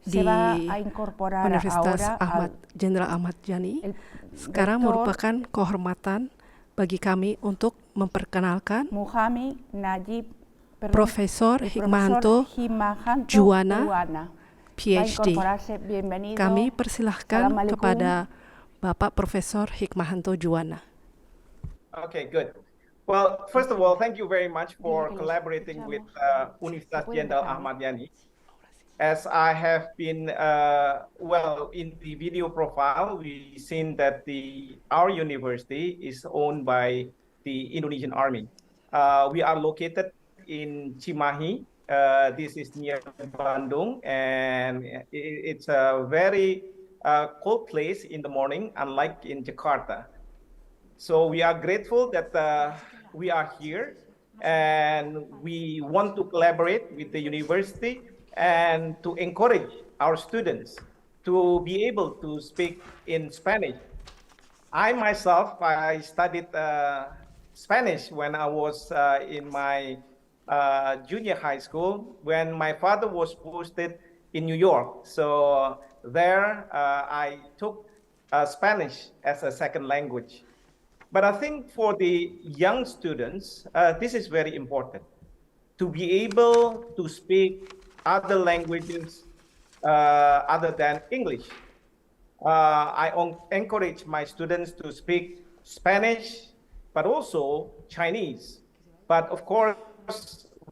Se va a incorporar Universitas ahora Jenderal Ahmad Yani. Sekarang merupakan kehormatan bagi kami untuk memperkenalkan Profesor Hikmahanto Juwana, PhD. Kami persilahkan kepada Bapak Profesor Hikmahanto Juwana. Okay, good. Well, first of all, thank you very much for collaborating with Universitas Jenderal Ahmad Yani. As I have been, well, in the video profile, we've seen that our university is owned by the Indonesian Army. We are located in Cimahi. This is near Bandung, and it's a very cold place in the morning, unlike in Jakarta. So we are grateful that we are here, and we want to collaborate with the university and to encourage our students to be able to speak in Spanish. I myself, I studied Spanish when I was in my junior high school, when my father was posted in New York. So there I took Spanish as a second language. But I think for the young students, this is very important, to be able to speak other languages other than English. I encourage my students to speak Spanish, but also Chinese. But of course,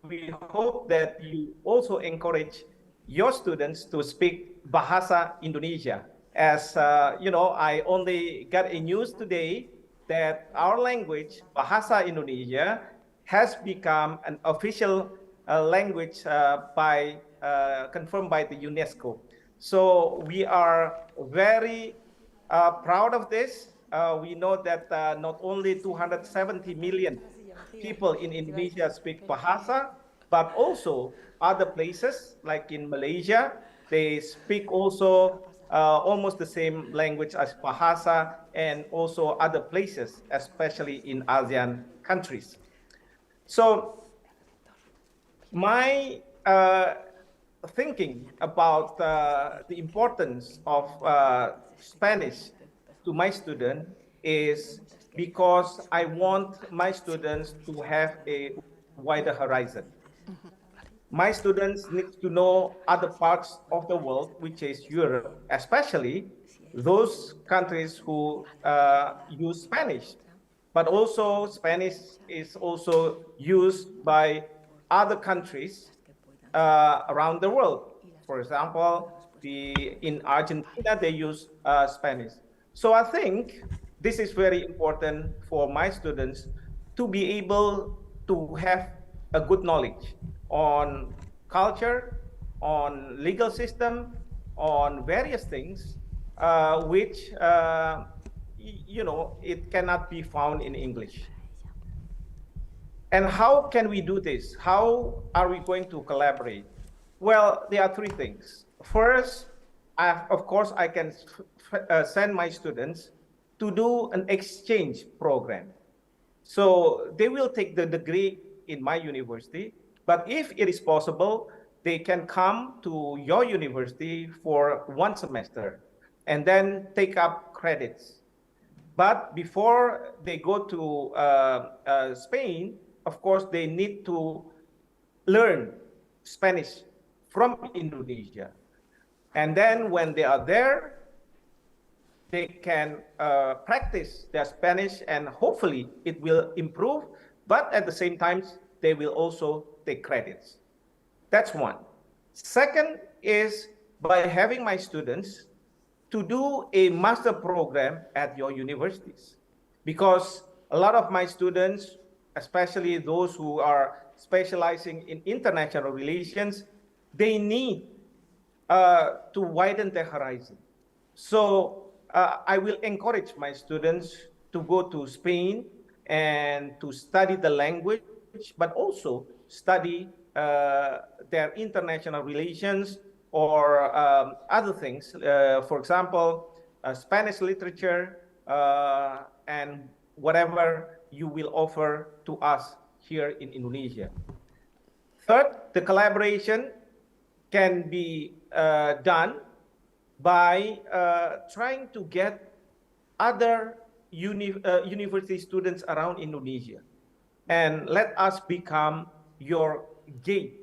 we hope that you also encourage your students to speak Bahasa Indonesia. As you know, I only got a news today that our language, Bahasa Indonesia, has become an official language confirmed by the UNESCO. So we are very proud of this. We know that not only 270 million people in Indonesia speak Bahasa, but also other places like in Malaysia, they speak also almost the same language as Bahasa, and also other places, especially in ASEAN countries. So my thinking about the importance of Spanish to my student is because I want my students to have a wider horizon. My students need to know other parts of the world, which is Europe, especially those countries who use Spanish. But also Spanish is also used by other countries around the world. For example, in Argentina, they use Spanish. So I think this is very important for my students to be able to have a good knowledge on culture, on legal system, on various things, which, you know, it cannot be found in English. And how can we do this? How are we going to collaborate? Well, there are three things. First, of course, I can send my students to do an exchange program. So they will take the degree in my university, but if it is possible, they can come to your university for 1 semester and then take up credits. But before they go to Spain, of course, they need to learn Spanish from Indonesia. And then when they are there, they can practice their Spanish and hopefully it will improve, but at the same time, they will also take credits. That's one. Second is by having my students to do a master program at your universities, because a lot of my students, especially those who are specializing in international relations, they need to widen their horizon. So I will encourage my students to go to Spain and to study the language, but also study their international relations or other things. For example, Spanish literature and whatever you will offer to us here in Indonesia. Third, the collaboration can be done by trying to get other university students around Indonesia, and let us become your gate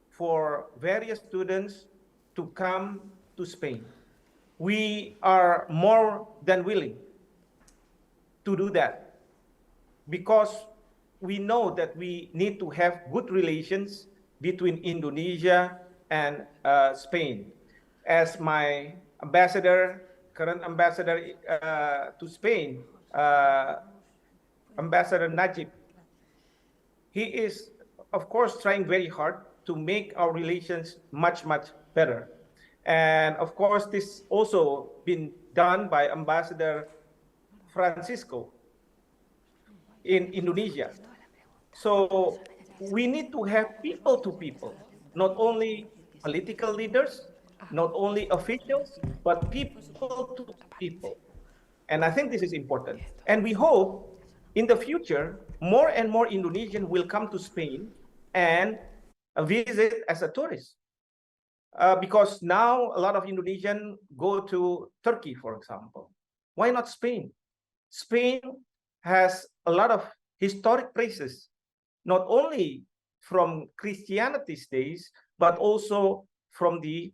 for various students to come to Spain. We are more than willing to do that because we know that we need to have good relations between Indonesia and Spain. As my ambassador, current ambassador to Spain, Ambassador Najib, he is, of course, trying very hard to make our relations much, much better. And of course, this also been done by Ambassador Francisco in Indonesia. So we need to have people to people, not only political leaders, not only officials, but people to people. And I think this is important. And we hope in the future, more and more Indonesians will come to Spain and visit as a tourist. Because now a lot of Indonesians go to Turkey, for example. Why not Spain? Spain has a lot of historic places, not only from Christianity's days, but also from the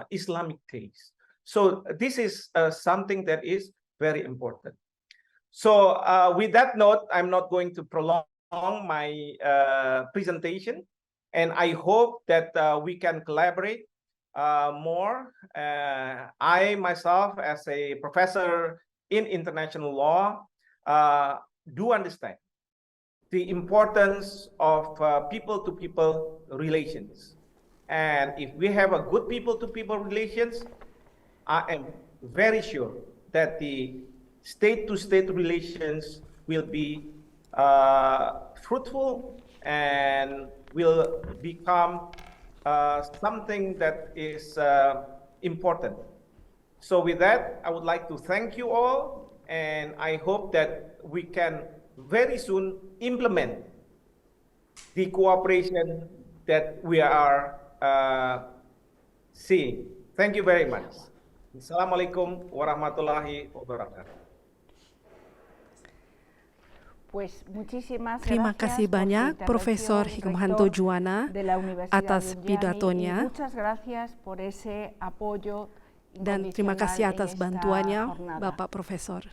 Islamic days. So this is something that is very important. So with that note, I'm not going to prolong my presentation, and I hope that we can collaborate more. I myself, as a professor in international law, do understand the importance of people-to-people relations. And if we have a good people-to-people relations, I am very sure that the state-to-state relations will be fruitful and will become something that is important. So with that, I would like to thank you all, and I hope that we can very soon implement the cooperation that we are seeing. Thank you very much. Assalamualaikum warahmatullahi wabarakatuh. Terima kasih banyak Profesor Hikmahanto Juwana atas pidatonya, dan terima kasih atas bantuannya Bapak Profesor.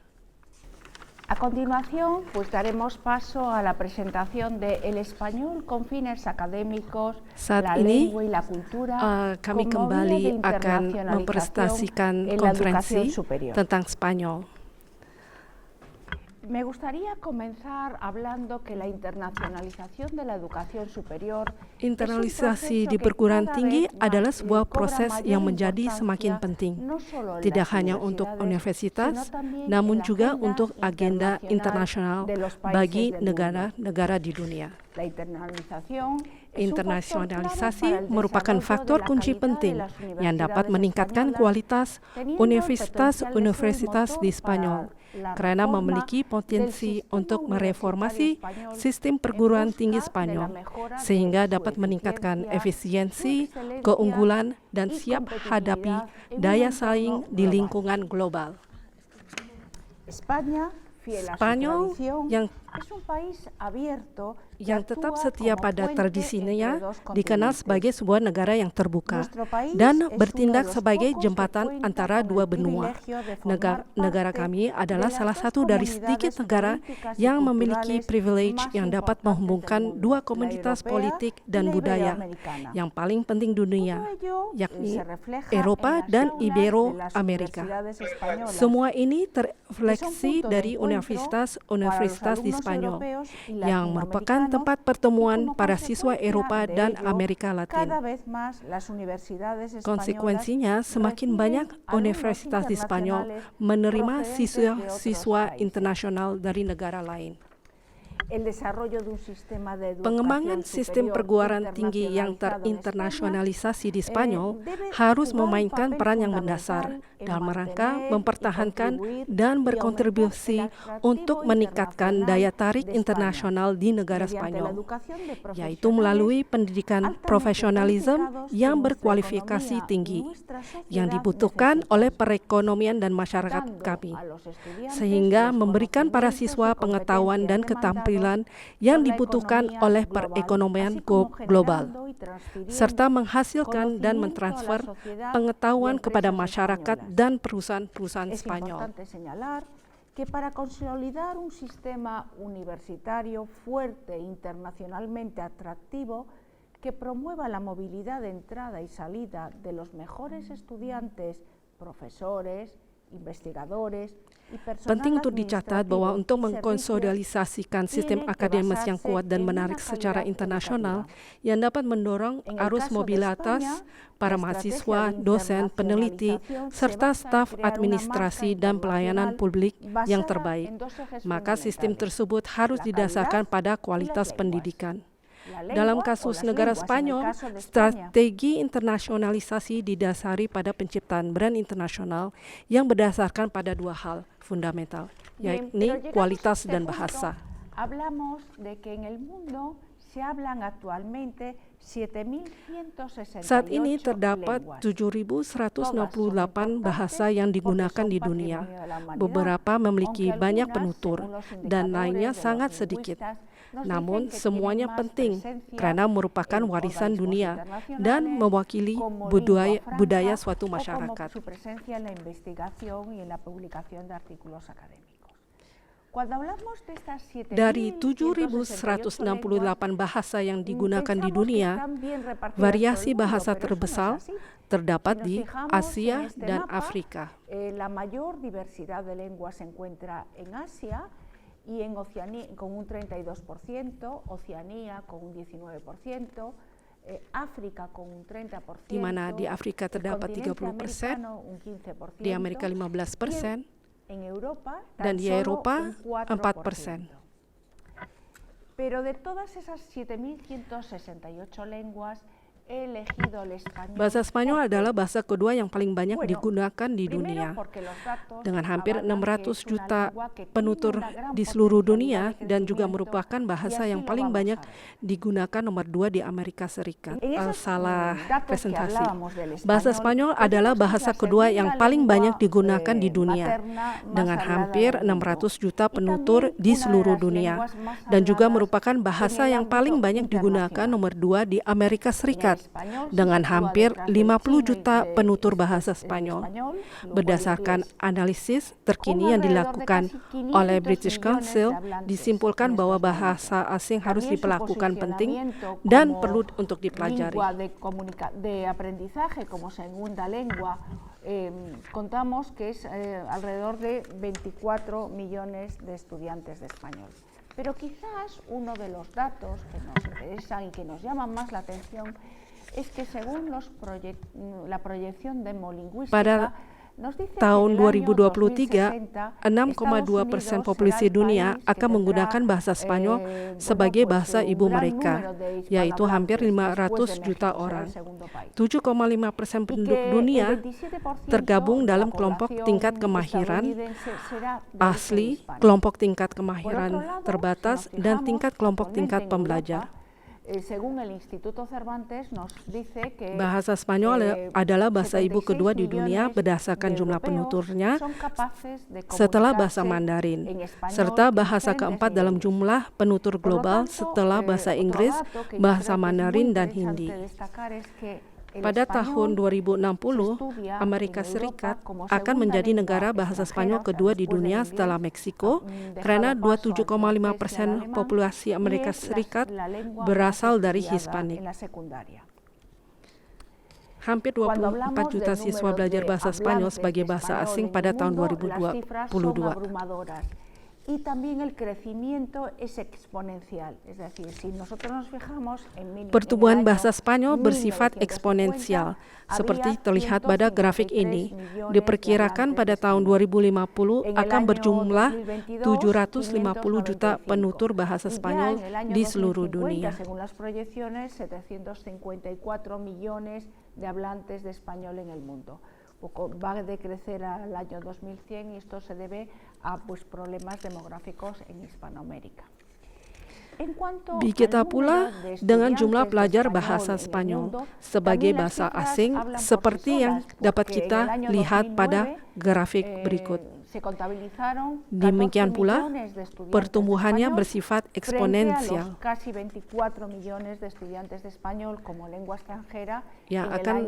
A continuación, pues daremos paso a la presentación de El Español con fines académicos, la lengua y la cultura. Kami kembali akan mempresentasikan konferensi tentang Spanyol. Me gustaría comenzar hablando que la internacionalización de la educación superior. Internalisasi di perguruan tinggi adalah sebuah proses yang menjadi semakin penting, tidak hanya untuk universitas, namun juga untuk agenda internasional bagi negara-negara di dunia. La internalización Internasionalisasi merupakan faktor kunci penting yang dapat meningkatkan kualitas universitas-universitas di Spanyol karena memiliki potensi untuk mereformasi sistem perguruan tinggi Spanyol sehingga dapat meningkatkan efisiensi, keunggulan, dan siap hadapi daya saing di lingkungan global. Spanyol yang tetap setia pada tradisinya dikenal sebagai sebuah negara yang terbuka dan bertindak sebagai jembatan antara dua benua. Negara kami adalah salah satu dari sedikit negara yang memiliki privilege yang dapat menghubungkan dua komunitas politik dan budaya yang paling penting dunia, yakni Eropa dan Ibero-Amerika. Semua ini terrefleksi dari universitas-universitas di Spanyol yang merupakan tempat pertemuan para siswa Eropa dan Amerika Latin. Konsekuensinya, semakin banyak universitas di Spanyol menerima siswa internasional dari negara lain. Pengembangan sistem perguruan tinggi yang terinternasionalisasi di Spanyol harus memainkan peran yang mendasar dalam rangka mempertahankan dan berkontribusi untuk meningkatkan daya tarik internasional di negara Spanyol, yaitu melalui pendidikan profesionalisme yang berkualifikasi tinggi yang dibutuhkan oleh perekonomian dan masyarakat kami, sehingga memberikan para siswa pengetahuan dan keterampilan yang dibutuhkan oleh perekonomian global, serta menghasilkan dan mentransfer pengetahuan kepada masyarakat dan perusahaan-perusahaan Spanyol. Que para consolidar un sistema universitario fuerte e internacionalmente atractivo que promueva la movilidad de entrada y salida de los mejores estudiantes, profesores, investigadores, penting untuk dicatat bahwa untuk mengkonsolidasikan sistem akademis yang kuat dan menarik secara internasional yang dapat mendorong arus mobilitas para mahasiswa, dosen, peneliti, serta staf administrasi dan pelayanan publik yang terbaik, maka sistem tersebut harus didasarkan pada kualitas pendidikan. Dalam kasus negara Spanyol, strategi internasionalisasi didasari pada penciptaan brand internasional yang berdasarkan pada dua hal fundamental, yakni kualitas dan bahasa. Saat ini terdapat 7.168 bahasa yang digunakan di dunia. Beberapa memiliki banyak penutur dan lainnya sangat sedikit. Namun semuanya penting karena merupakan warisan dunia dan mewakili budaya suatu masyarakat. Dari 7.168 bahasa yang digunakan di dunia, variasi bahasa terbesar terdapat di Asia dan Afrika. La mayor diversidad de lenguas se encuentra en Asia y en Oceanía con un 32%, Oceanía con un 19%, Afrika con un 30%, di mana di Afrika terdapat 30%, di Amerika 15%, dan di Eropa 4%. Pero de todas esas 7.168 lenguas, bahasa Spanyol adalah bahasa kedua yang paling banyak digunakan di dunia, dengan hampir 600 juta penutur di seluruh dunia dan juga merupakan bahasa yang paling banyak digunakan nomor 2 di Amerika Serikat. Salah presentasi. Bahasa Spanyol adalah bahasa kedua yang paling banyak digunakan di dunia, dengan hampir 600 juta penutur di seluruh dunia, dan juga merupakan bahasa yang paling banyak digunakan nomor 2 di Amerika Serikat, dengan hampir 50 juta penutur bahasa Spanyol. Berdasarkan analisis terkini yang dilakukan oleh British Council, disimpulkan bahwa bahasa asing harus diperlakukan penting dan perlu untuk dipelajari. Contamos que es alrededor de 24 millones de estudiantes de español. Pero quizás uno de los datos que nos interesan y que nos llaman más la atención es que según la proyección demolingüística, tahun 2023, 6,2% populasi dunia akan menggunakan bahasa Spanyol sebagai bahasa ibu mereka, yaitu hampir 500 juta orang. 7,5% penduduk dunia tergabung dalam kelompok tingkat kemahiran asli, kelompok tingkat kemahiran terbatas, dan tingkat kelompok tingkat pembelajar. Bahasa Spanyol adalah bahasa ibu kedua di dunia berdasarkan jumlah penuturnya setelah bahasa Mandarin, serta bahasa keempat dalam jumlah penutur global setelah bahasa Inggris, bahasa Mandarin, dan Hindi. Pada tahun 2060, Amerika Serikat akan menjadi negara bahasa Spanyol kedua di dunia setelah Meksiko, karena 27,5% populasi Amerika Serikat berasal dari Hispanik. Hampir 24 juta siswa belajar bahasa Spanyol sebagai bahasa asing pada tahun 2022. Y también el crecimiento es exponencial, es decir, si nosotros nos fijamos en pertumbuhan bahasa Spanyol bersifat eksponensial, seperti terlihat pada grafik ini. Diperkirakan pada tahun 2050 akan berjumlah 750 juta penutur bahasa Spanyol di seluruh dunia. Según las proyecciones, 754 millones de hablantes de español en el mundo. Va a decrecer al año 2100 y esto se debe a problemas demográficos en Hispanoamérica. Begitu pula dengan jumlah pelajar bahasa Spanyol sebagai bahasa asing seperti yang dapat kita lihat pada grafik berikut. Demikian pula, pertumbuhannya bersifat eksponensial yang akan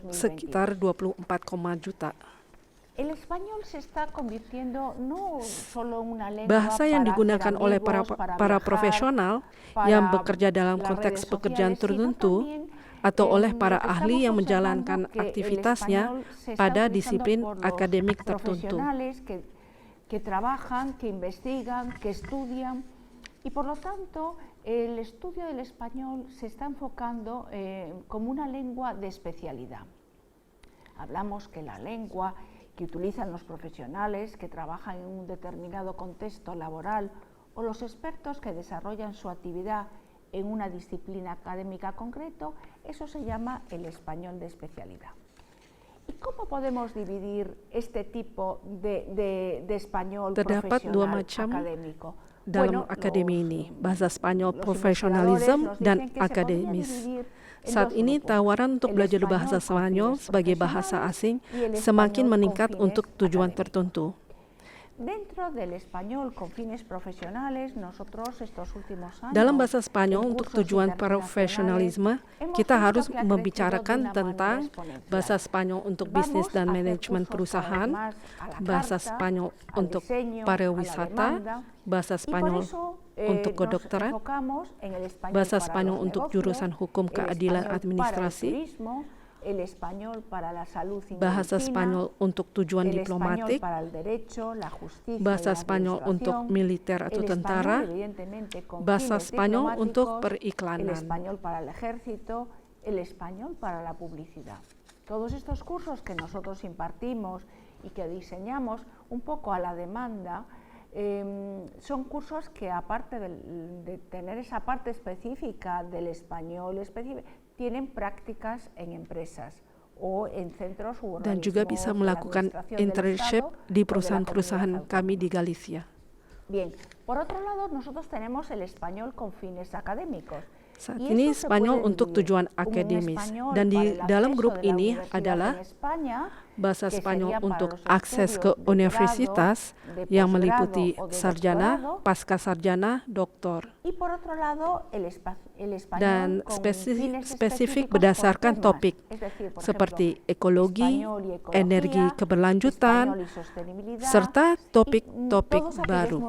sekitar 24, juta. Bahasa yang digunakan oleh para profesional yang bekerja dalam konteks pekerjaan tertentu atau oleh para ahli yang menjalankan aktivitasnya pada disiplin akademik tertentu. Que trabajan, que investigan, que estudian, y por lo tanto el estudio del español se está enfocando como una lengua de especialidad. Hablamos que la lengua que utilizan los profesionales que trabajan en un determinado contexto laboral o los expertos que desarrollan su actividad en una disciplina académica concreto, eso se llama el español de especialidad. ¿Y cómo podemos dividir este tipo de español profesional académico? Dalam akademi ini, bahasa Spanyol profesionalisme dan akademis. Saat ini tawaran untuk belajar bahasa Spanyol sebagai bahasa asing semakin meningkat untuk tujuan tertentu. Dalam bahasa Spanyol untuk tujuan profesionalisme, kita harus membicarakan tentang bahasa Spanyol untuk bisnis dan manajemen perusahaan, bahasa Spanyol untuk pariwisata, bahasa Spanyol untuk kedokteran, bahasa Spanyol untuk jurusan hukum keadilan administrasi, bahasa Spanyol untuk tujuan diplomatik, bahasa Spanyol untuk militer atau tentara, bahasa Spanyol untuk periklanan. Todos estos cursos que nosotros impartimos y que diseñamos un poco a la demanda son cursos que, aparte de tener esa parte específica del español tienen prácticas en empresas o en centros u organismos. Dan juga bisa melakukan internship di perusahaan-perusahaan kami di Galicia. Bien, por otro lado, nosotros tenemos el español con fines académicos. Saat ini Spanyol untuk tujuan akademis, dan di dalam grup ini adalah bahasa Spanyol untuk akses ke universitas yang meliputi sarjana, pasca sarjana, doktor, dan spesifik berdasarkan topik seperti ekologi, energi keberlanjutan, serta topik-topik baru.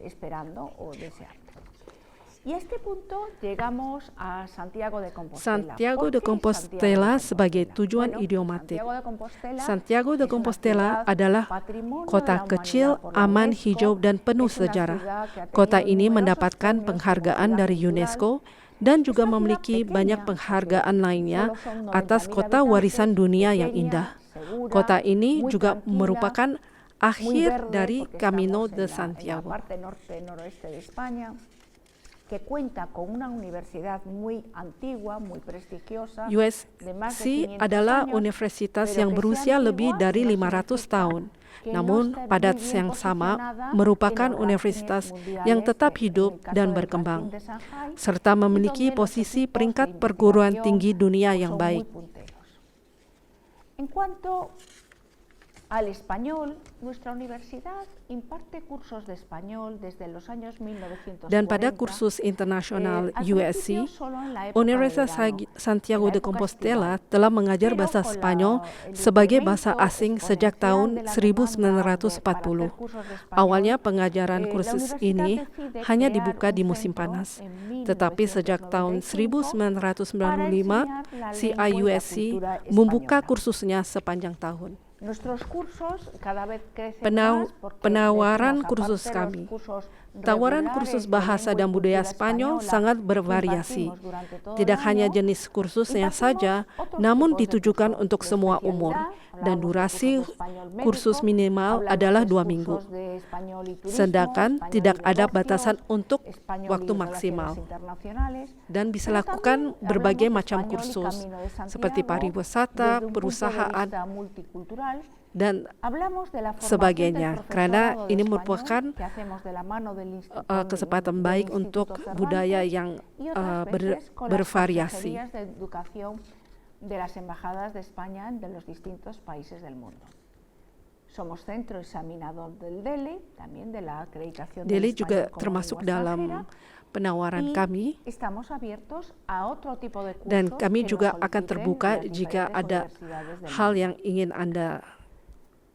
Esperando o deseando. Y a este punto llegamos a Santiago de Compostela. Santiago de Compostela sebagai tujuan idiomatik. Santiago de Compostela adalah kota kecil, aman, hijau, dan penuh sejarah. Kota ini mendapatkan penghargaan dari UNESCO dan juga memiliki banyak penghargaan lainnya atas kota warisan dunia yang indah. Kota ini juga merupakan akhir dari Camino de Santiago. Que cuenta con una universidad muy antigua, muy prestigiosa. USC adalah universitas yang berusia lebih dari 500 tahun. Namun, pada yang sama, merupakan universitas yang tetap hidup dan berkembang, serta memiliki posisi peringkat perguruan tinggi dunia yang baik. En cuanto al español, nuestra universidad imparte cursos de español desde los años 1940. Dan pada kursus internasional USC, Universidad Santiago de Compostela telah mengajar bahasa Spanyol sebagai bahasa asing sejak tahun 1940. Awalnya pengajaran kursus ini hanya dibuka di musim panas, tetapi sejak tahun 1995, CIUSC membuka kursusnya sepanjang tahun. Penawaran kursus kami. Tawaran kursus bahasa dan budaya Spanyol sangat bervariasi. Tidak hanya jenis kursusnya saja, namun ditujukan untuk semua umur, dan durasi kursus minimal adalah 2 minggu. Sedangkan tidak ada batasan untuk waktu maksimal. Dan bisa lakukan berbagai macam kursus, seperti pariwisata, perusahaan, dan sebagainya, karena ini merupakan kesempatan baik untuk budaya yang bervariasi. De las embajadas de España de los distintos países del mundo. Somos centro examinador del DELE, también de la acreditación del DELE juga español como termasuk lengua dalam penawaran kami, estamos abiertos a otro tipo de cursos dan kami que juga nos akan soliciten terbuka las jika diferentes ada universidades del hal mundo. yang ingin Anda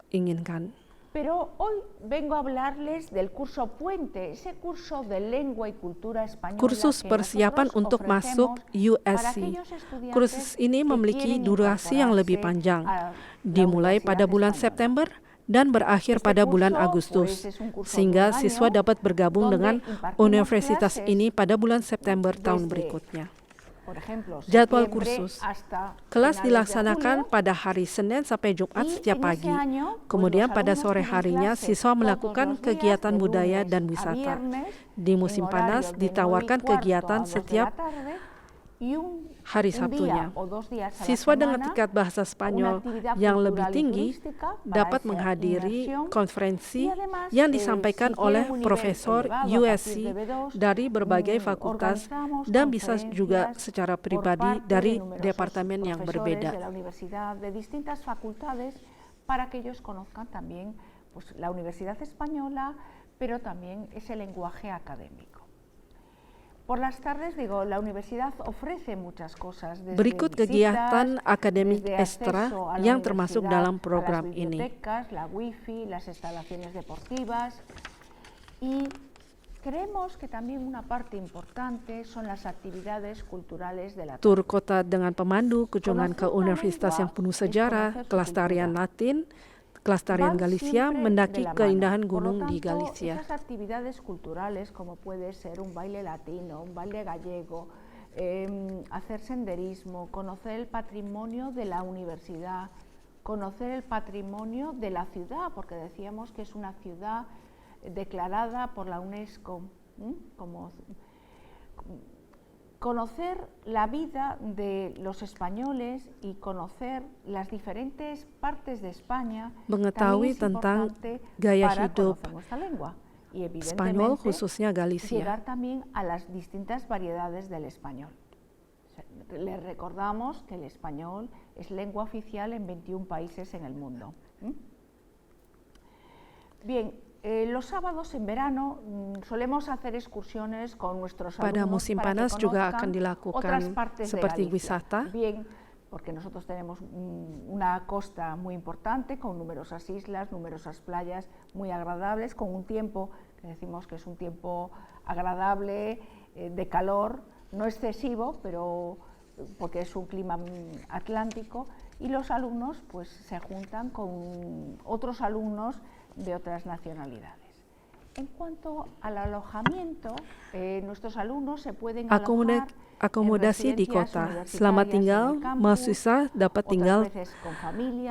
inginkan. Pero hoy vengo a hablarles del curso Puente, ese curso de lengua y cultura española Kursus que persiapan nosotros untuk masuk ofrecemos para USC. aquellos estudiantes Kursus ini que memiliki quieren durasi yang lebih incorporarse panjang, a la dimulai pada Universidad bulan Española. September dan berakhir pada bulan Agustus, sehingga siswa dapat bergabung dengan universitas ini pada bulan September tahun berikutnya. Jadwal kursus. Kelas dilaksanakan pada hari Senin sampai Jumat setiap pagi. Kemudian pada sore harinya siswa melakukan kegiatan budaya dan wisata. Di musim panas ditawarkan kegiatan setiap hari Sabtunya. Siswa dengan tingkat bahasa Spanyol yang lebih tinggi dapat menghadiri konferensi yang disampaikan oleh profesor USC dari berbagai fakultas dan bisa juga secara pribadi dari departemen yang berbeda. Para que ellos conozcan también pues, la Universidad Española, pero también ese lenguaje académico. Por las tardes, la universidad ofrece muchas cosas. Berikut kegiatan akademik ekstra yang termasuk dalam program ini. La wifi, las instalaciones deportivas, y creemos que también una parte importante son las actividades culturales de la tur kota dengan pemandu, kunjungan ke universitas yang penuh sejarah, kelas tarian Latin, kelas tarian Galicia, mendaki keindahan gunung di Galicia. Esas actividades culturales, como puede ser un baile latino, un baile gallego, hacer senderismo, conocer el patrimonio de la universidad, conocer el patrimonio de la ciudad, porque decíamos que es una ciudad declarada por la UNESCO, como conocer la vida de los españoles y conocer las diferentes partes de España mengetahui tentang gaya hidup y Spanyol, khususnya Galicia. Llegar también a las distintas variedades del español. Les recordamos que el español es lengua oficial en 21 países en el mundo. Bien. Los sábados en verano solemos hacer excursiones con nuestros alumnos. Pada musim panas juga akan dilakukan seperti wisata. Bien, porque nosotros tenemos una costa muy importante con numerosas islas, numerosas playas muy agradables, con un tiempo que decimos que es un tiempo agradable, de calor, no excesivo, pero porque es un clima atlántico, y los alumnos pues se juntan con otros alumnos de otras nacionalidades. En cuanto al alojamiento, nuestros alumnos se pueden alojar akomodasi di kota. Selama tinggal, mahasiswa dapat tinggal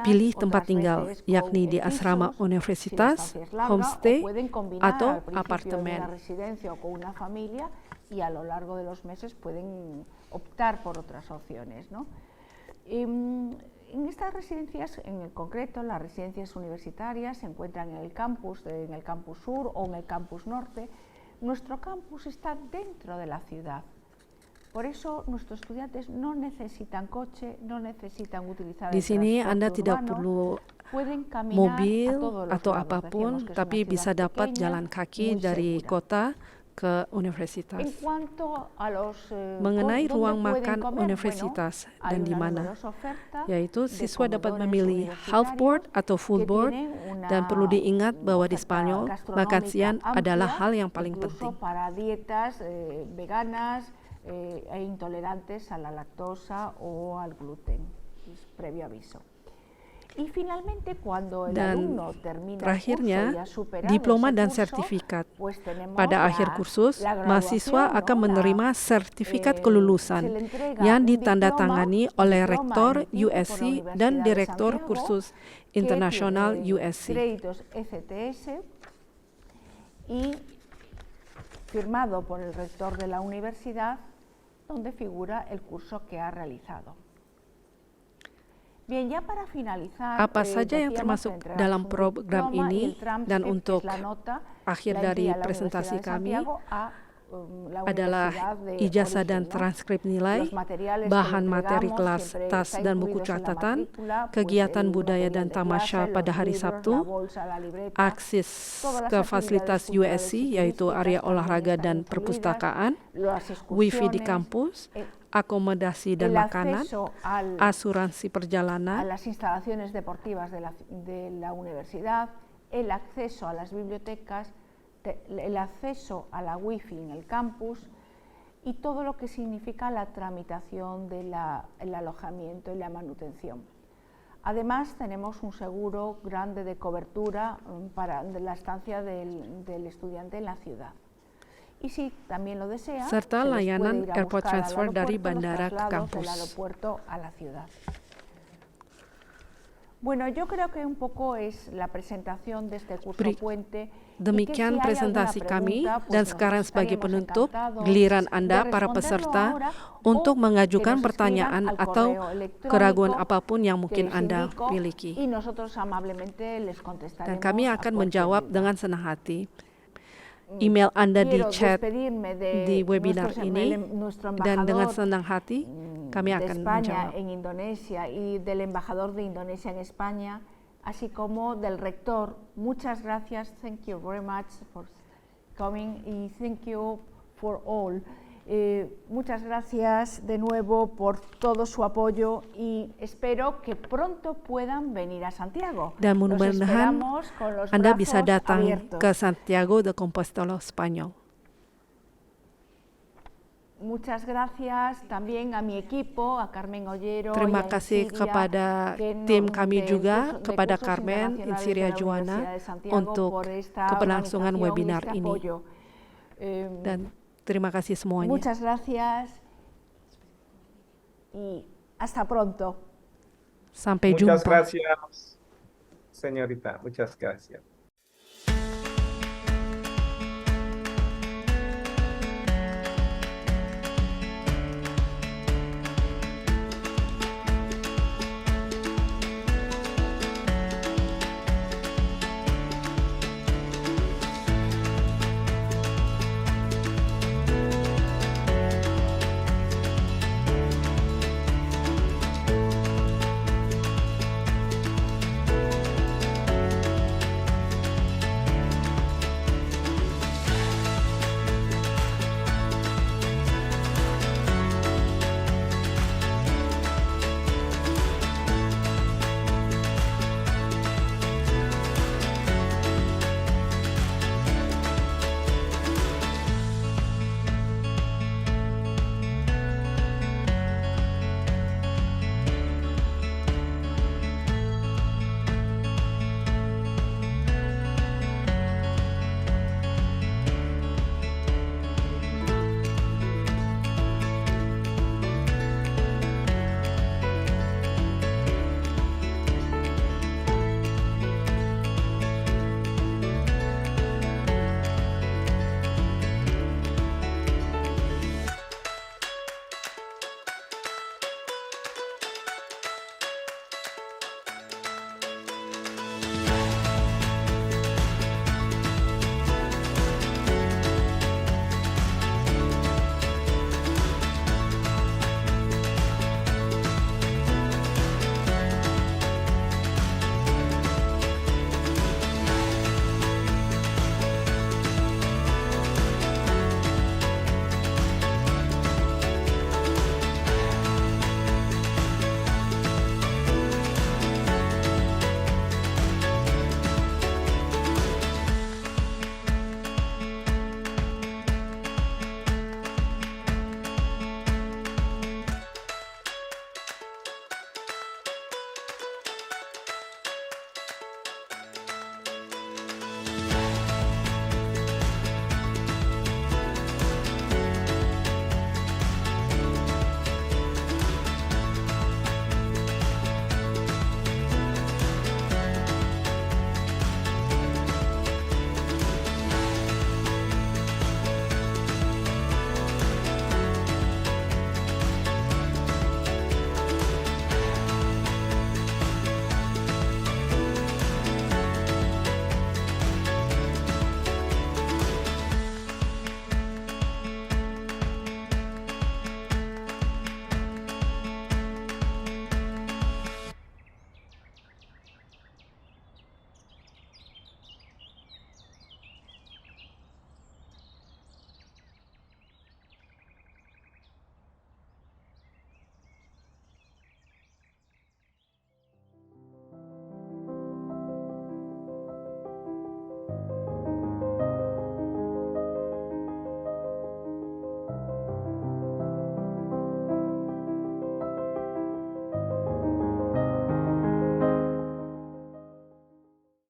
pilih tempat tinggal, yakni di asrama universitas, homestay, atau apartemen. Y a lo largo de los meses pueden optar por otras opciones, ¿no? En estas residencias, en concreto, las residencias universitarias se encuentran en el campus sur o en el campus norte. Nuestro campus está dentro de la ciudad. Por eso nuestros estudiantes no necesitan coche, no necesitan utilizar Di sini el Anda transporte tidak urbano, perlu pueden caminar mobil a todos los atau lados. apapun, Decíamos que es tapi una bisa ciudad dapat pequeña, jalan kaki muy dari segura. kota ke universitas. En cuanto a los Mengenai ¿dónde ruang pueden makan comer? universitas Bueno, dan hay di una mana, numerosa oferta yaitu de siswa dapat comedores memilih half board atau full que board, tienen una dan perlu diingat bahwa di oferta Spanyol makan gastronómica siang adalah amplia, hal yang paling incluso penting. para dietas veganas e intolerantes a la lactosa o al gluten, previo aviso. Y finalmente, cuando el alumno termina terakhirnya, el curso y ha superado diploma ese dan curso, sertifikat. pues tenemos Pada akhir kursus, la mahasiswa graduación, akan ¿no? menerima sertifikat se kelulusan le entrega yang un ditandatangani oleh diploma rektor emitido por la USC Universidad dan de direktur Santiago, kursus que internasional tiene USC. créditos ECTS y firmado por el rector de la universidad, donde figura el curso que ha realizado. Bien, ya para finalizar, Apa saja yang termasuk dalam program ini dan untuk akhir dari presentasi kami adalah ijazah dan transkrip nilai, bahan materi kelas, tas dan buku catatan, kegiatan budaya dan tamasya pada hari Sabtu, akses ke fasilitas USC yaitu area olahraga dan perpustakaan, wifi di kampus, akomodasi dan makanan, asuransi perjalanan, a las instalaciones deportivas de la universidad, el acceso a las bibliotecas, el acceso a la wifi en el campus y todo lo que significa la tramitación del alojamiento y la manutención. Además, tenemos un seguro grande de cobertura para la estancia del estudiante en la ciudad. Y si también lo desea, serta se les layanan puede ir a airport buscar al transfer dari aeropuerto, los bandara ke traslados kampus. del aeropuerto a la ciudad. Bueno, yo creo que un poco es la presentación de este curso puente. Demikian presentasi kami, dan sekarang sebagai penutup, giliran Anda, para peserta, untuk mengajukan pertanyaan atau keraguan apapun yang mungkin Anda miliki. Dan kami akan menjawab dengan senang hati. Email Anda di chat di webinar ini, dan dengan senang hati kami akan menjawab. En Indonesia y del embajador de Indonesia en España, así como del rector. Muchas gracias, thank you very much for coming y thank you for all. Muchas gracias de nuevo por todo su apoyo y espero que pronto puedan venir a Santiago. Dan mudah-mudahan Anda bisa datang abiertos. ke Santiago de Compostela, Español. Muchas gracias también a mi equipo, a Carmen Ollero. Terima kasih kepada tim kami juga, kepada Carmen, Insiria Juana, untuk keberlangsungan webinar ini. Dan terima kasih semuanya. Muchas gracias y hasta pronto. Sampai jumpa. Muchas gracias, señorita. Muchas gracias.